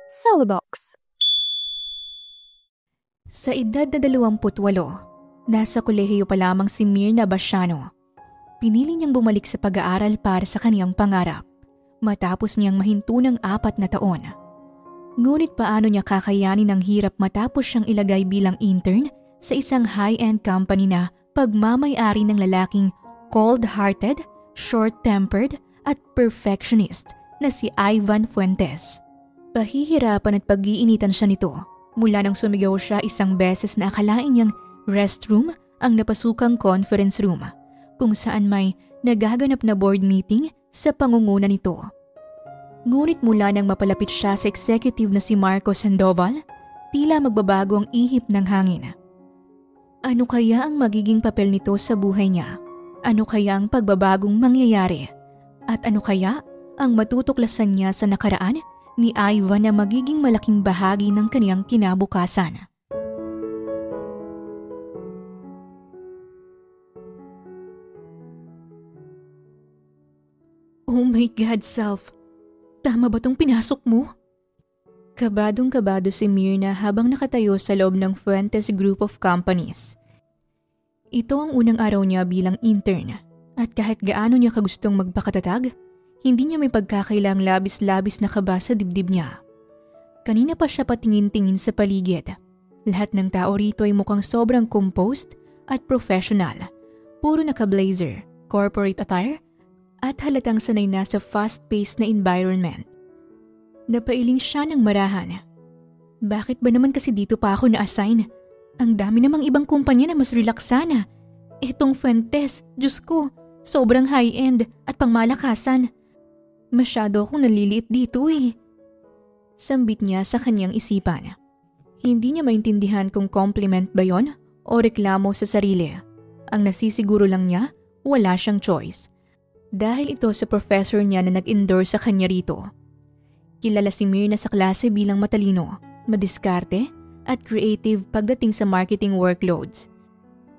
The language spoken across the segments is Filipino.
Celebox. Sa edad na 28, nasa kolehiyo pa lamang si Myrna Basiano. Pinili niyang bumalik sa pag-aaral para sa kaniyang pangarap, matapos niyang mahinto ng 4 na taon. Ngunit paano niya kakayanin ang hirap matapos siyang ilagay bilang intern sa isang high-end company na pagmamay-ari ng lalaking cold-hearted, short-tempered at perfectionist na si Ivan Fuentes. Pahihirapan at pag-iinitan siya nito mula nang sumigaw siya isang beses na akalain niyang restroom ang napasukang conference room kung saan may nagaganap na board meeting sa pangunguna nito. Ngunit mula nang mapalapit siya sa executive na si Marco Sandoval, tila magbabago ang ihip ng hangin. Ano kaya ang magiging papel nito sa buhay niya? Ano kaya ang pagbabagong mangyayari? At ano kaya ang matutuklasan niya sa nakaraan ni Ivan na magiging malaking bahagi ng kaniyang kinabukasan? Oh my God, Self! Tama ba tong pinasok mo? Kabadong-kabado si Myrna habang nakatayo sa loob ng Fuentes Group of Companies. Ito ang unang araw niya bilang intern at kahit gaano niya kagustong magpakatatag, hindi niya may pagkakailang labis-labis na kaba sa dibdib niya. Kanina pa siya patingin-tingin sa paligid. Lahat ng tao rito ay mukhang sobrang composed at professional. Puro naka-blazer, corporate attire, at halatang sanay na sa fast-paced na environment. Napailing siya ng marahan. Bakit ba naman kasi dito pa ako na-assign? Ang dami namang ibang kumpanya na mas relax sana. Itong Fuentes, Diyos ko, sobrang high-end at pangmalakasan. Masyado akong naliliit dito eh. Sambit niya sa kanyang isipan. Hindi niya maintindihan kung compliment ba yon o reklamo sa sarili. Ang nasisiguro lang niya, wala siyang choice. Dahil ito sa professor niya na nag-endorse sa kanya rito. Kilala si Myrna sa klase bilang matalino, madiskarte, at creative pagdating sa marketing workloads.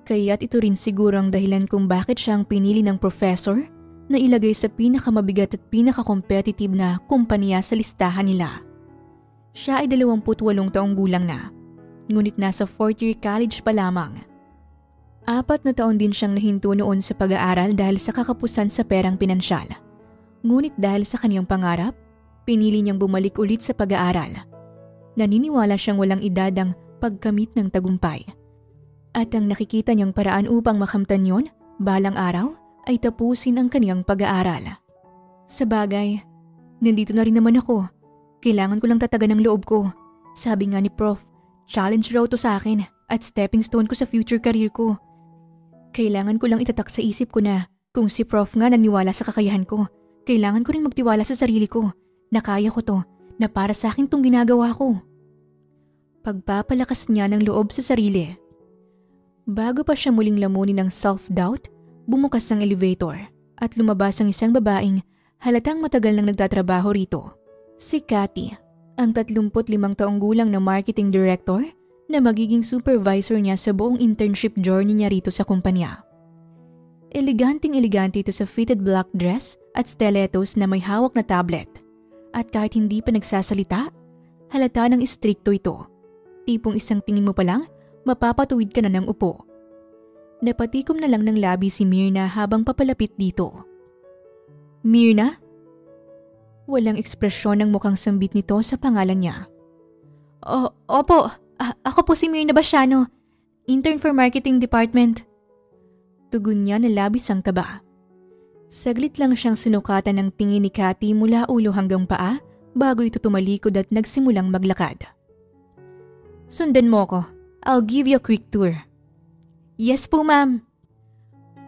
Kaya't ito rin siguro ang dahilan kung bakit siya ang pinili ng professor na ilagay sa pinakamabigat at pinaka-competitive na kumpanya sa listahan nila. Siya ay 28 taong gulang na, ngunit nasa 4th year college pa lamang. 4 na taon din siyang nahinto noon sa pag-aaral dahil sa kakapusan sa perang pinansyal. Ngunit dahil sa kanyang pangarap, pinili niyang bumalik ulit sa pag-aaral. Naniniwala siyang walang edad ang pagkamit ng tagumpay. At ang nakikita niyang paraan upang makamtan yon, balang araw, ay tapusin ang kaniyang pag-aaral. Sa bagay, nandito na rin naman ako. Kailangan ko lang tatagan ng loob ko. Sabi nga ni Prof, challenge raw to sa akin at stepping stone ko sa future career ko. Kailangan ko lang itatak sa isip ko na kung si Prof nga naniwala sa kakayahan ko, kailangan ko rin magtiwala sa sarili ko na kaya ko to, na para sa akin tong ginagawa ko. Pagpapalakas niya ng loob sa sarili. Bago pa siya muling lamunin ng self-doubt, bumukas ang elevator at lumabas ang isang babaeng halatang matagal nang nagtatrabaho rito. Si Cathy, ang 35 taong gulang na marketing director na magiging supervisor niya sa buong internship journey niya rito sa kumpanya. Eleganting-elegante ito sa fitted black dress at stilettos na may hawak na tablet. At kahit hindi pa nagsasalita, halata ng istrikto ito. Tipong isang tingin mo pa lang, mapapatuwid ka na ng upo. Napatikom na lang ng labi si Myrna habang papalapit dito. Myrna? Walang ekspresyon ng mukhang sambit nito sa pangalan niya. Opo, ako po si Myrna Basiano, intern for marketing department. Tugon niya na labis ang kaba. Saglit lang siyang sinukatan ng tingin ni Cathy mula ulo hanggang paa bago ito tumalikod at nagsimulang maglakad. Sundan mo ko. I'll give you a quick tour. Yes po, ma'am.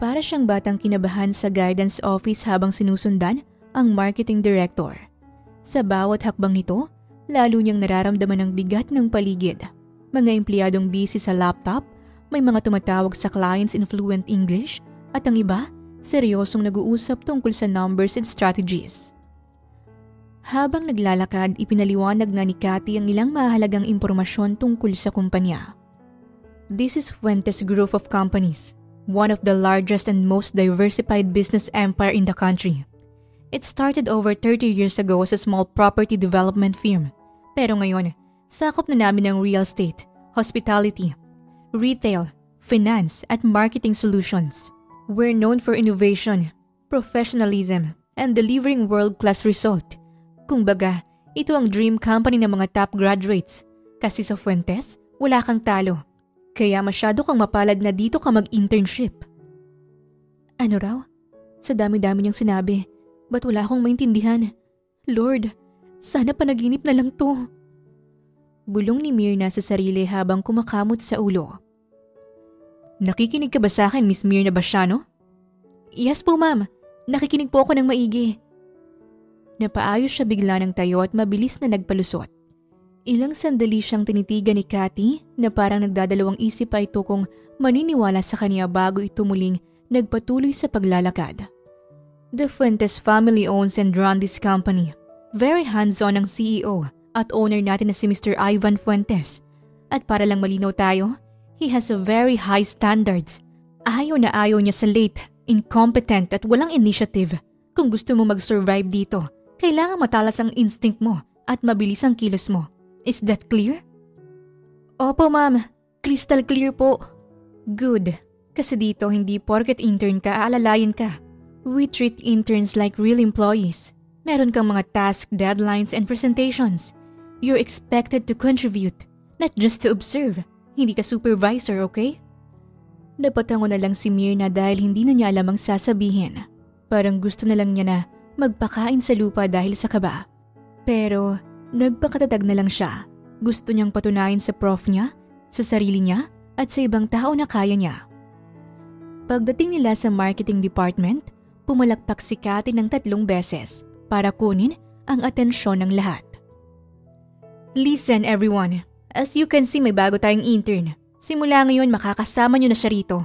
Para siyang batang kinabahan sa guidance office habang sinusundan ang marketing director. Sa bawat hakbang nito, lalo niyang nararamdaman ang bigat ng paligid. Mga empleyadong busy sa laptop, may mga tumatawag sa clients in fluent English, at ang iba, seryosong nag-uusap tungkol sa numbers and strategies. Habang naglalakad, ipinaliwanag na ni Cathy ang ilang mahalagang impormasyon tungkol sa kumpanya. This is Fuentes Group of Companies, one of the largest and most diversified business empire in the country. It started over 30 years ago as a small property development firm, Pero ngayon, sakop na namin ang real estate, hospitality, retail, finance at marketing solutions. We're known for innovation, professionalism, and delivering world-class result. Kumbaga, ito ang dream company ng mga top graduates. Kasi sa Fuentes, wala kang talo. Kaya masyado kang mapalad na dito ka mag-internship. Ano raw? Sa dami-dami niyang sinabi, ba't wala akong maintindihan? Lord, sana panaginip na lang to. Bulong ni Myrna sa sarili habang kumakamot sa ulo. Nakikinig ka ba sa akin, Miss Myrna Basiano? Yes po, ma'am. Nakikinig po ako ng maigi. Napaayos siya bigla ng tayo at mabilis na nagpalusot. Ilang sandali siyang tinitigan ni Cathy na parang nagdadalawang isip pa ito kung maniniwala sa kanya bago ito muling nagpatuloy sa paglalakad. The Fuentes family owns and run this company. Very hands-on ang CEO at owner natin na si Mr. Ivan Fuentes. At para lang malinaw tayo, he has a very high standards. Ayaw na ayaw niya sa late, incompetent at walang initiative. Kung gusto mo mag-survive dito, kailangan matalas ang instinct mo at mabilis ang kilos mo. Is that clear? Opo, ma'am. Crystal clear po. Good. Kasi dito hindi porket intern ka, aalalayan ka. We treat interns like real employees. Meron kang mga task, deadlines, and presentations. You're expected to contribute, not just to observe. Hindi ka supervisor, okay? Napatango na lang si Myrna dahil hindi na niya alam ang sasabihin. Parang gusto na lang niya na magpakain sa lupa dahil sa kaba. Pero nagpakatatag na lang siya. Gusto niyang patunayan sa prof niya, sa sarili niya, at sa ibang tao na kaya niya. Pagdating nila sa marketing department, pumalakpak si Cathy ng 3 beses para kunin ang atensyon ng lahat. Listen everyone, as you can see may bago tayong intern. Simula ngayon makakasama niyo na siya rito.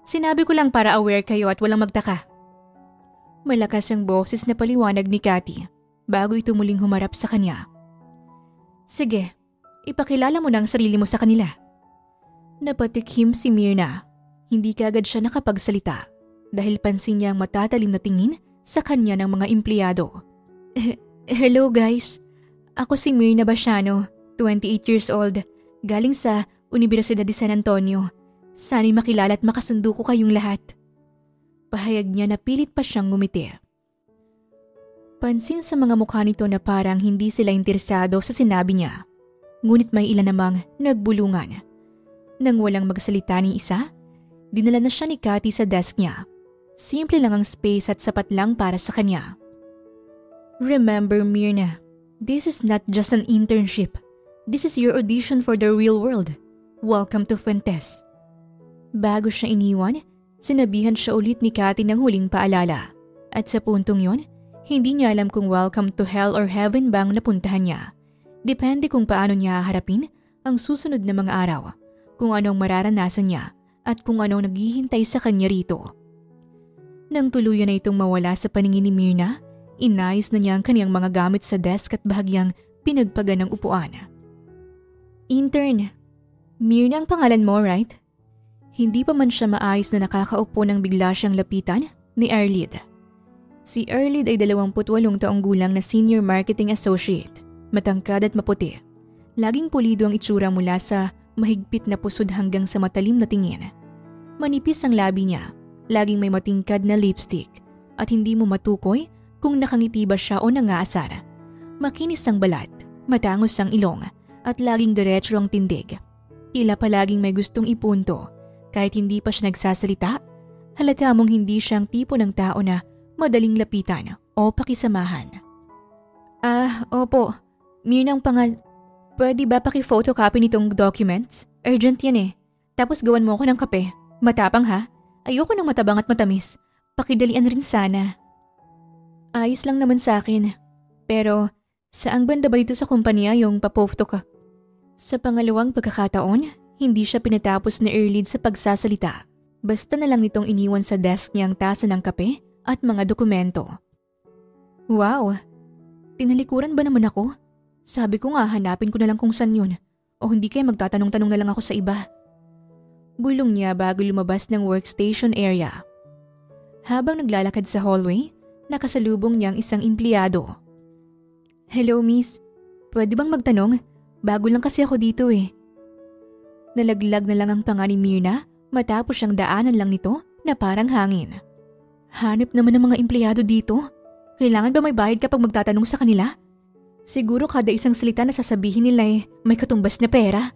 Sinabi ko lang para aware kayo at walang magtaka. Malakas ang boses na paliwanag ni Cathy bago ito muling humarap sa kanya. Sige, ipakilala mo na ang sarili mo sa kanila. Napatikhim si Myrna. Hindi kaagad siya nakapagsalita dahil pansin niya ang matatalim na tingin sa kanya ng mga empleyado. Hello guys, ako si Myrna Basiano, 28 years old, galing sa Universidad de San Antonio. Sana'y makilala at makasundo ko kayong lahat. Pahayag niya na pilit pa siyang ngumiti. Pansin sa mga mukha nito na parang hindi sila interesado sa sinabi niya. Ngunit may ilan namang nagbulungan. Nang walang magsalita ni isa, dinala na siya ni Cathy sa desk niya. Simple lang ang space at sapat lang para sa kanya. Remember Myrna, this is not just an internship. This is your audition for the real world. Welcome to Fuentes. Bago siya iniwan, sinabihan siya ulit ni Cathy ng huling paalala. At sa puntong yon, hindi niya alam kung welcome to hell or heaven bang napuntahan niya. Depende kung paano niya haharapin ang susunod na mga araw, kung anong mararanasan niya, at kung anong naghihintay sa kanya rito. Nang tuluyan na itong mawala sa paningin ni Myrna, inayos na niya ang kaniyang mga gamit sa desk at bahagyang pinagpagan ng upuan. Intern, Myrna ang pangalan mo, right? Hindi pa man siya maayos na nakakaupo nang bigla siyang lapitan ni Arlid. Si Arlid ay 28 taong gulang na senior marketing associate, matangkad at maputi. Laging pulido ang itsura mula sa mahigpit na pusod hanggang sa matalim na tingin. Manipis ang labi niya, laging may matingkad na lipstick at hindi mo matukoy kung nakangiti ba siya o nangaasar. Makinis ang balat, matangos ang ilong at laging diretso ang tindig. Tila palaging may gustong ipunto. Kahit hindi pa siya nagsasalita, halata mong hindi siyang tipo ng tao na madaling lapitan o pakisamahan. Opo. Myrna ang Pwede ba paki-photocopy nitong documents? Urgent yan eh. Tapos gawan mo ako ng kape. Matapang ha? Ayoko ng matabang at matamis. Pakidalian rin sana. Ayos lang naman sa akin. Pero, saang banda ba dito sa kumpanya yung papofto ka? Sa pangalawang pagkakataon, hindi siya pinatapos ni Arlid sa pagsasalita. Basta na lang nitong iniwan sa desk niya ang tasa ng kape at mga dokumento. Wow! Tinalikuran ba naman ako? Sabi ko nga hanapin ko na lang kung saan yun. O hindi kaya magtatanong-tanong na lang ako sa iba. Bulong niya bago lumabas ng workstation area. Habang naglalakad sa hallway, nakasalubong niya ang isang empleyado. Hello miss, pwede bang magtanong? Bago lang kasi ako dito eh. Nalaglag na lang ang panga ni Myrna matapos siyang daanan lang nito na parang hangin. Hanip naman ng mga empleyado dito. Kailangan ba may bayad kapag magtatanong sa kanila? Siguro kada isang salita na sasabihin nila may katumbas na pera.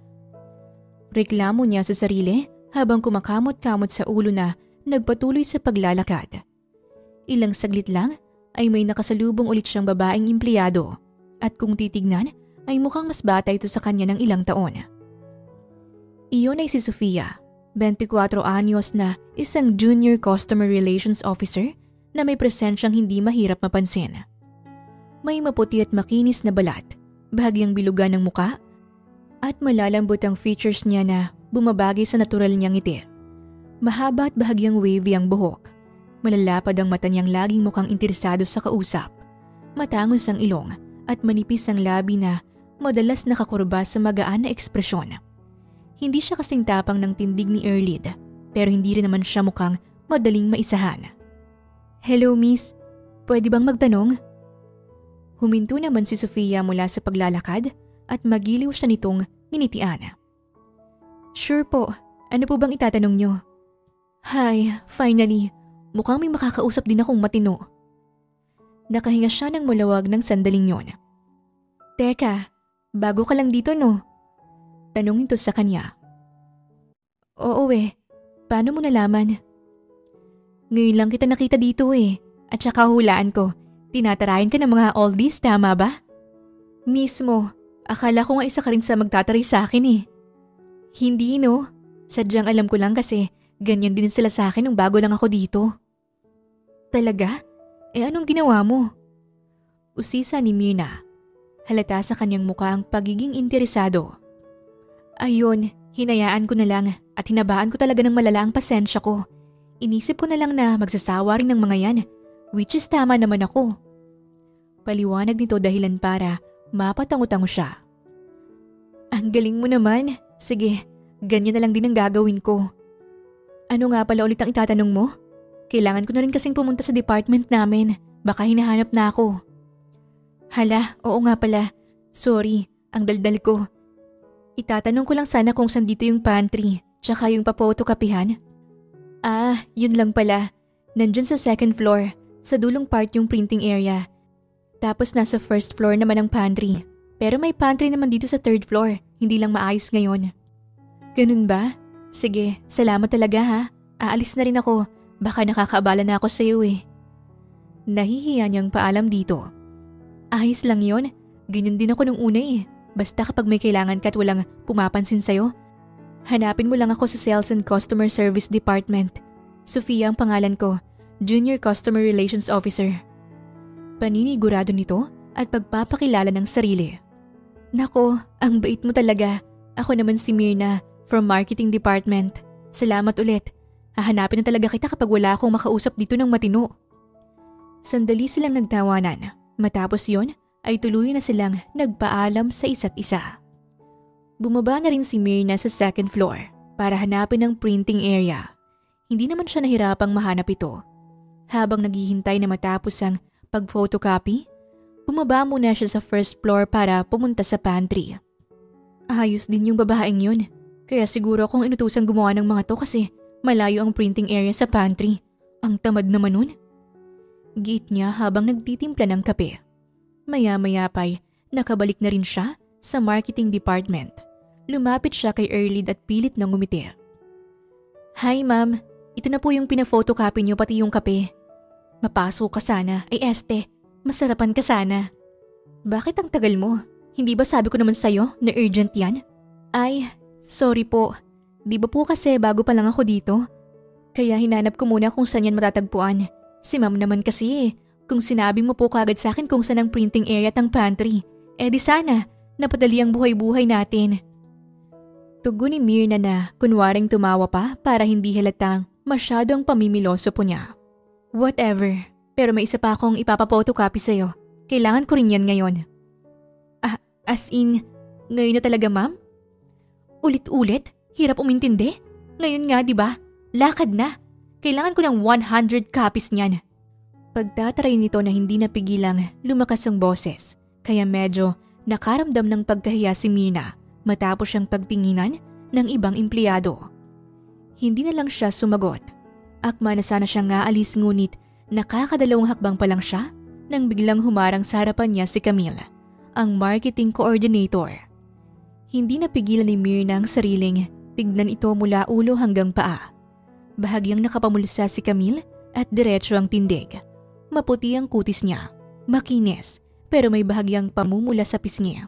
Reklamo niya sa sarili habang kumakamot-kamot sa ulo na nagpatuloy sa paglalakad. Ilang saglit lang ay may nakasalubong ulit siyang babaeng empleyado at kung titignan ay mukhang mas bata ito sa kanya ng ilang taon. Iyon ay si Sofia, 24 anyos na isang junior customer relations officer na may presensyang hindi mahirap mapansin. May maputi at makinis na balat, bahagyang bilugan ng muka, at malalambot ang features niya na bumabagay sa natural niyang ngiti. Mahaba at bahagyang wavy ang buhok. Malalapad ang mata niyang laging mukhang interesado sa kausap. Matangos ang ilong at manipis ang labi na madalas nakakurba sa magaan na ekspresyon. Hindi siya kasing tapang ng tindig ni Erlid, pero hindi rin naman siya mukhang madaling maisahan. Hello miss, pwede bang magtanong? Huminto naman si Sofia mula sa paglalakad at magiliw siya nitong ninitian. Sure po, ano po bang itatanong niyo? Hi, finally, mukhang may makakausap din akong matino. Nakahinga siya ng malawag ng sandaling yon. Teka, bago ka lang dito no? Tanong nito sa kanya. Oo paano mo nalaman? Ngayon lang kita nakita dito at saka hulaan ko, tinatarayan ka ng mga oldies, tama ba? Mismo, akala ko nga isa ka rin sa magtataray sa akin Hindi no, sadyang alam ko lang kasi ganyan din sila sa akin nung bago lang ako dito. Talaga? Anong ginawa mo? Usisa ni Myrna. Halata sa kanyang mukha ang pagiging interesado. Ayun, hinayaan ko na lang at hinabaan ko talaga ng malala ang pasensya ko. Inisip ko na lang na magsasawa rin ng mga yan, which is tama naman ako. Paliwanag nito dahilan para mapatango-tango siya. Ang galing mo naman. Sige, ganyan na lang din ang gagawin ko. Ano nga pala ulit ang itatanong mo? Kailangan ko na rin kasing pumunta sa department namin. Baka hinahanap na ako. Hala, oo nga pala. Sorry, ang daldal ko. Itatanong ko lang sana kung saan dito yung pantry, tsaka yung papotokapihan. Yun lang pala. Nandun sa second floor, sa dulong part yung printing area. Tapos nasa first floor naman ang pantry. Pero may pantry naman dito sa third floor, hindi lang maayos ngayon. Ganun ba? Sige, salamat talaga ha. Aalis na rin ako, baka nakakaabala na ako sa iyo Nahihiya niyang paalam dito. Ayos lang yon, ganyan din ako nung una Basta kapag may kailangan ka at walang pumapansin sa'yo, hanapin mo lang ako sa Sales and Customer Service Department. Sofia ang pangalan ko, Junior Customer Relations Officer. Paninigurado nito at pagpapakilala ng sarili. Nako, ang bait mo talaga. Ako naman si Myrna from Marketing Department. Salamat ulit. Hahanapin na talaga kita kapag wala akong makausap dito ng matino. Sandali silang nagtawanan. Matapos yon, ay tuloy na silang nagpaalam sa isa't isa. Bumaba na rin si Myrna sa second floor para hanapin ang printing area. Hindi naman siya nahirapang mahanap ito. Habang naghihintay na matapos ang pag-photocopy, bumaba muna siya sa first floor para pumunta sa pantry. Ayos din yung babaeng yun. Kaya siguro akong inutusang gumawa ng mga to kasi malayo ang printing area sa pantry. Ang tamad naman nun. Giit niya habang nagtitimpla ng kape. Maya-maya pa'y nakabalik na rin siya sa marketing department. Lumapit siya kay Erlid at pilit na ngumiti. Hi ma'am, ito na po yung pina-photocopy niyo pati yung kape. Mapasok ka sana, este, masarapan ka sana. Bakit ang tagal mo? Hindi ba sabi ko naman sa'yo na urgent yan? Ay, sorry po. Di ba po kasi bago pa lang ako dito? Kaya hinanap ko muna kung saan yan matatagpuan. Si ma'am naman kasi kung sinabi mo po kagad sa akin kung saan ang printing area at ang pantry, di sana, napadali ang buhay-buhay natin. Tugon ni Myrna na kunwaring tumawa pa para hindi halatang masyadong pamimiloso po niya. Whatever, pero may isa pa akong ipapapotocopy sa'yo. Kailangan ko rin yan ngayon. As in, ngayon na talaga ma'am? Ulit-ulit? Hirap umintindi? Ngayon nga diba? Lakad na. Kailangan ko ng 100 copies niyan. Pagtataray nito na hindi napigilang lumakas ang boses, kaya medyo Nakaramdam ng pagkahiya si Myrna matapos siyang pagtinginan ng ibang empleyado. Hindi na lang siya sumagot. Akma na sana siyang aalis ngunit nakakadalawang hakbang pa lang siya nang biglang humarang sa harapan niya si Camille, ang marketing coordinator. Hindi napigilan ni Myrna ang sariling tignan ito mula ulo hanggang paa. Bahagyang nakapamulsa si Camille at diretso ang tindig. Maputi ang kutis niya, makinis, pero may bahagyang pamumula sa pisngi.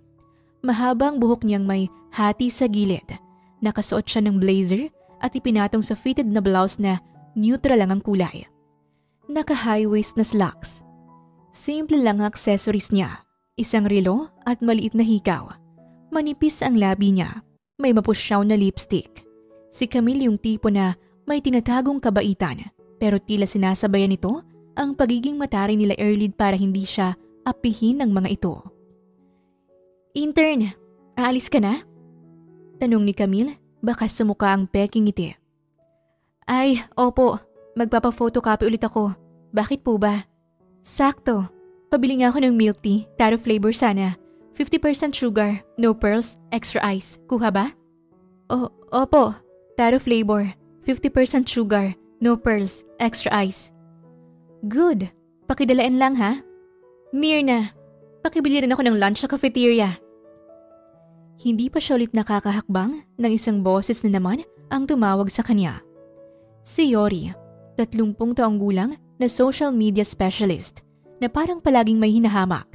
Mahabang buhok niyang may hati sa gilid. Nakasuot siya ng blazer at ipinatong sa fitted na blouse na neutral lang ang kulay. Naka-high waist na slacks. Simple lang ang accessories niya. Isang relo at maliit na hikaw. Manipis ang labi niya. May mapusyaw na lipstick. Si Camille yung tipo na may tinatagong kabaitan pero tila sinasabayan nito ang pagiging mataray nila Erlid para hindi siya apihin ng mga ito. "Intern, aalis ka na?" Tanong ni Camille, baka sumuka ang peking ngiti. "Ay, opo. Magpapa-photocopy ulit ako. Bakit po ba?" "Sakto. Pabili nga ako ng milk tea, taro flavor sana. 50% sugar, no pearls, extra ice. Kuha ba?" Opo. Taro flavor, 50% sugar, no pearls, extra ice." "Good. Pakidalaan lang ha." "Myrna, pakibili rin ako ng lunch sa cafeteria." Hindi pa siya ulit nakakahakbang nang isang boses na naman ang tumawag sa kanya. Si Yori, 30 taong gulang na social media specialist na parang palaging may hinahamak.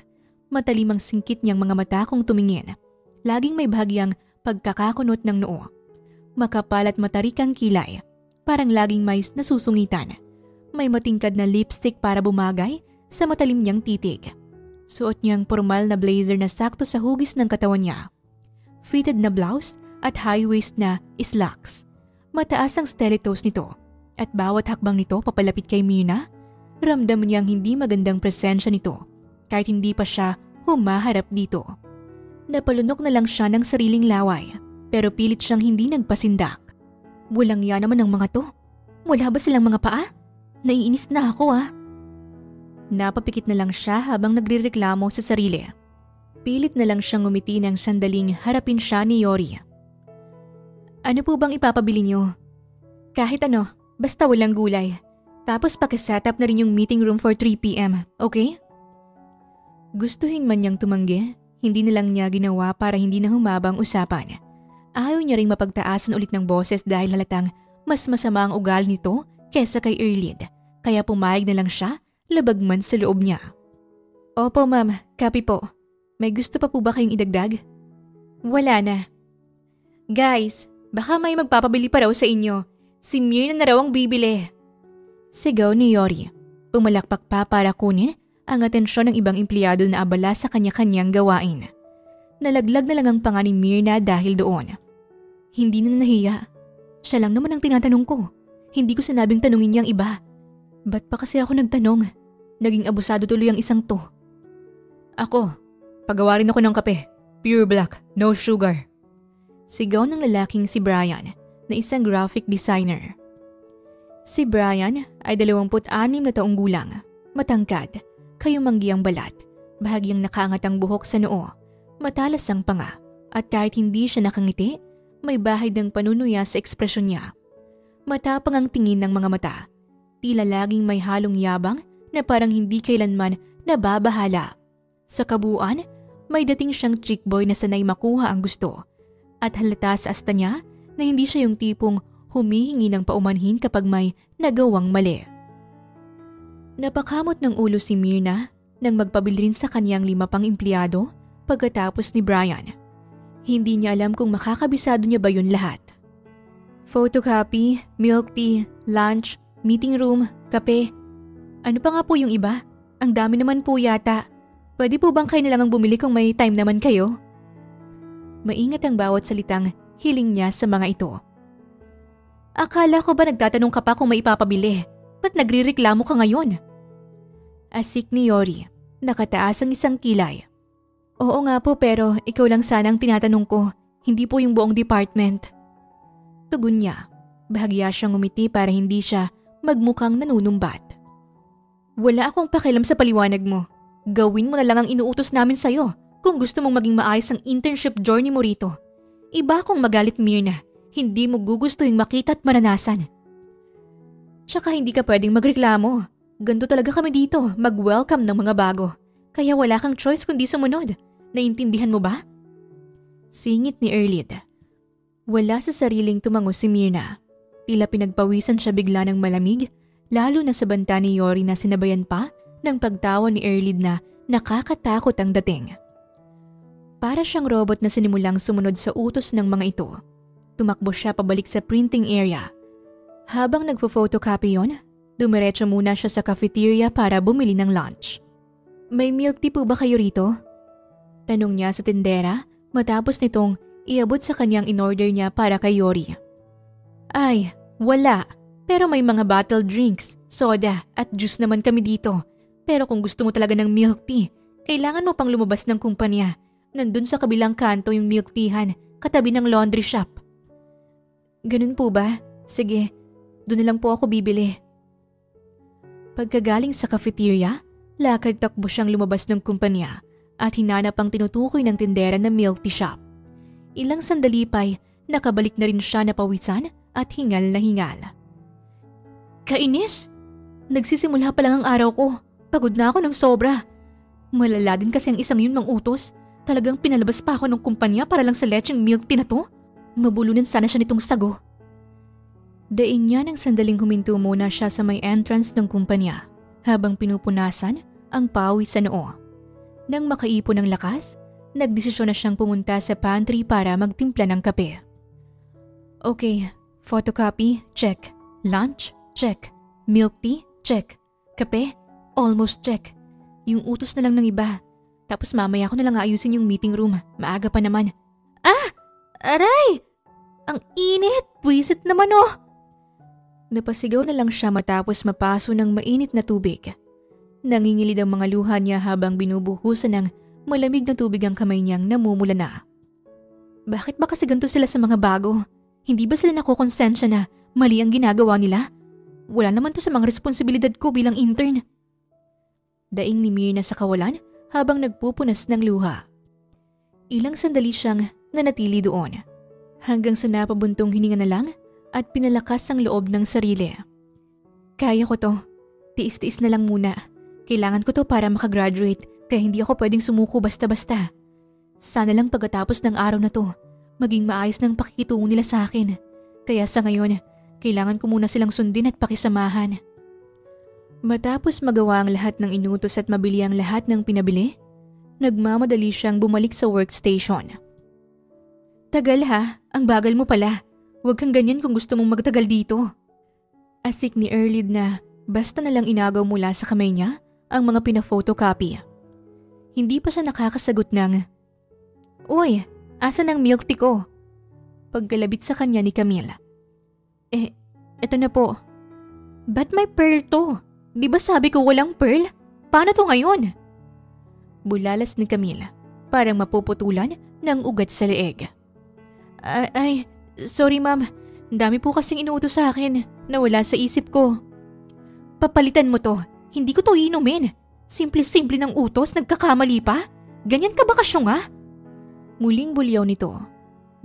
Matalim ang singkit niyang mga mata kung tumingin. Laging may bahagyang pagkakakunot ng noo. Makapal at matarik ang kilay. Parang laging may nasusungitan. May matingkad na lipstick para bumagay sa matalim niyang titig. Suot niyang formal na blazer na sakto sa hugis ng katawan niya. Fitted na blouse at high waist na slacks. Mataas ang stilettos nito at bawat hakbang nito papalapit kay Myrna, ramdam niyang hindi magandang presensya nito kahit hindi pa siya humaharap dito. Napalunok na lang siya ng sariling laway pero pilit siyang hindi nagpasindak. Walang yan naman ng mga to. Wala ba silang mga paa? Naiinis na ako ah. Napapikit na lang siya habang nagrereklamo sa sarili. Pilit na lang siyang ngumiti ng sandaling harapin siya ni Yori. "Ano po bang ipapabili niyo?" "Kahit ano, basta walang gulay. Tapos pakiset up na rin yung meeting room for 3 p.m, okay?" Gustuhin man niyang tumanggi, hindi na lang niya ginawa para hindi na humabang usapan. Ayaw niya ring mapagtaasan ulit ng boses dahil halatang mas masama ang ugali nito kesa kay Erlid, kaya pumayag na lang siya, labag man sa loob niya. "Opo ma'am, copy po. May gusto pa po ba kayong idagdag?" "Wala na." "Guys, baka may magpapabili pa raw sa inyo. Si Myrna na raw ang bibili." Sigaw ni Yori. Pumalakpak pa para kunin ang atensyon ng ibang empleyado na abala sa kanya-kanyang gawain. Nalaglag na lang ang panga ni Myrna dahil doon. Hindi na nahiya. Siya lang naman ang tinatanong ko. Hindi ko sinabing tanungin niyang iba. Ba't pa kasi ako nagtanong? Naging abusado tuloy ang isang to. "Ako, pagawa rin ako ng kape. Pure black, no sugar." Sigaw ng lalaking si Brian na isang graphic designer. Si Brian ay 26 na taong gulang, matangkad, kayumanggi ang balat, bahagyang nakaangat ang buhok sa noo, matalas ang panga, at kahit hindi siya nakangiti, may bahid ng panunuya sa ekspresyon niya. Matapang ang tingin ng mga mata, tila laging may halong yabang na parang hindi kailanman nababahala. Sa kabuuan, may dating siyang chick boy na sanay makuha ang gusto, at halata sa asta niya na hindi siya yung tipong humihingi ng paumanhin kapag may nagawang mali. Napakamot ng ulo si Myrna nang magpabili rin sa kanyang 5 pang empleyado pagkatapos ni Brian. Hindi niya alam kung makakabisado niya ba yun lahat. Photocopy, milk tea, lunch, meeting room, kape. Ano pa nga po yung iba? Ang dami naman po yata. Pwede po bang kayo na lang ang bumili kung may time naman kayo? Maingat ang bawat salitang hiling niya sa mga ito. Akala ko ba nagtatanong ka pa kung may ipapabili? Ba't nagrireklamo ka ngayon? Asik ni Yori. Nakataas ang isang kilay. Oo nga po pero ikaw lang sana ang tinatanong ko. Hindi po yung buong department. Tugon niya. Bahagya siyang umiti para hindi siya magmukhang nanunumbat. Wala akong pakialam sa paliwanag mo. Gawin mo na lang ang inuutos namin sa'yo. kung gusto mong maging maayos ang internship journey mo rito. Iba kung magalit, Myrna. Hindi mo gugustuhin makita at maranasan. Tsaka hindi ka pwedeng magreklamo. Ganto talaga kami dito, mag-welcome ng mga bago. Kaya wala kang choice kundi sumunod. Naiintindihan mo ba? Singit ni Erlid. Wala sa sariling tumango si Myrna. Tila pinagpawisan siya bigla ng malamig, lalo na sa banta ni Yori na sinabayan pa ng pagtawa ni Erlid na nakakatakot ang dating. Para siyang robot na sinimulang sumunod sa utos ng mga ito. Tumakbo siya pabalik sa printing area. Habang nagpo-photocopy yon, dumiretso muna siya sa cafeteria para bumili ng lunch. May milk tea po ba kayo rito? Tanong niya sa tindera matapos nitong iabot sa kanyang in-order niya para kay Yori. Ay, wala. Pero may mga bottled drinks, soda at juice naman kami dito. Pero kung gusto mo talaga ng milk tea, kailangan mo pang lumabas ng kumpanya. Nandun sa kabilang kanto yung milk teahan, katabi ng laundry shop. Ganun po ba? Sige, doon na lang po ako bibili. Pagkagaling sa cafeteria, lakad takbo siyang lumabas ng kumpanya at hinanap ang tinutukoy ng tindera ng milk tea shop. Ilang sandali pa'y nakabalik na rin siya na pawisan at hingal na hingal. Kainis! Nagsisimula pa lang ang araw ko. Pagod na ako ng sobra. Malala din kasi ang isang yun ng utos. Talagang pinalabas pa ako ng kumpanya para lang sa lecheng milk tea na to. Mabulunan sana siya nitong sago. Daing niya ng sandaling huminto muna siya sa may entrance ng kumpanya habang pinupunasan ang pawis sa noo. Nang makaipon ng lakas, nagdesisyon na siyang pumunta sa pantry para magtimpla ng kape. Okay, photocopy, check. Lunch, check. Milk tea, check. Kape, almost check. Yung utos na lang ng iba. Tapos mamaya ko na lang ayusin yung meeting room. Maaga pa naman. Ah! Aray! Ang init! Buwisit naman oh! Napasigaw na lang siya matapos mapaso ng mainit na tubig. Nangingilid ang mga luha niya habang binubuhusan ng malamig na tubig ang kamay niyang namumula na. Bakit ba kasi ganito sila sa mga bago? Hindi ba sila nakukonsensya na mali ang ginagawa nila? Wala naman to sa mga responsibilidad ko bilang intern. Daing ni Myrna sa kawalan habang nagpupunas ng luha. Ilang sandali siyang nanatili doon. Hanggang sa napabuntong hininga na lang at pinalakas ang loob ng sarili. Kaya ko to. Tiis-tiis na lang muna. Kailangan ko to para makagraduate kaya hindi ako pwedeng sumuko basta-basta. Sana lang pagkatapos ng araw na to, maging maayos ng pakikitungo nila sa akin. Kaya sa ngayon, kailangan ko muna silang sundin at pakisamahan. Matapos magawa ang lahat ng inutos at mabili ang lahat ng pinabili, nagmamadali siyang bumalik sa workstation. Tagal ha, ang bagal mo pala. Huwag kang ganyan kung gusto mong magtagal dito. Asik ni Erlid na basta na lang inagaw mula sa kamay niya ang mga pina-photocopy. Hindi pa siya nakakasagot ng, Uy, asan ang milk tea ko? Pagkalabit sa kanya ni Camille. Eto na po. Ba't may pearl to? Di ba sabi ko walang pearl? Paano to ngayon? Bulalas ni Camille, parang mapuputulan ng ugat sa leeg. Sorry ma'am. Dami po kasing inuutos sa akin na wala sa isip ko. Papalitan mo to. Hindi ko to inumin. Simple-simple ng utos, nagkakamali pa? Ganyan ka ba kasyunga? Muling bulyaw nito.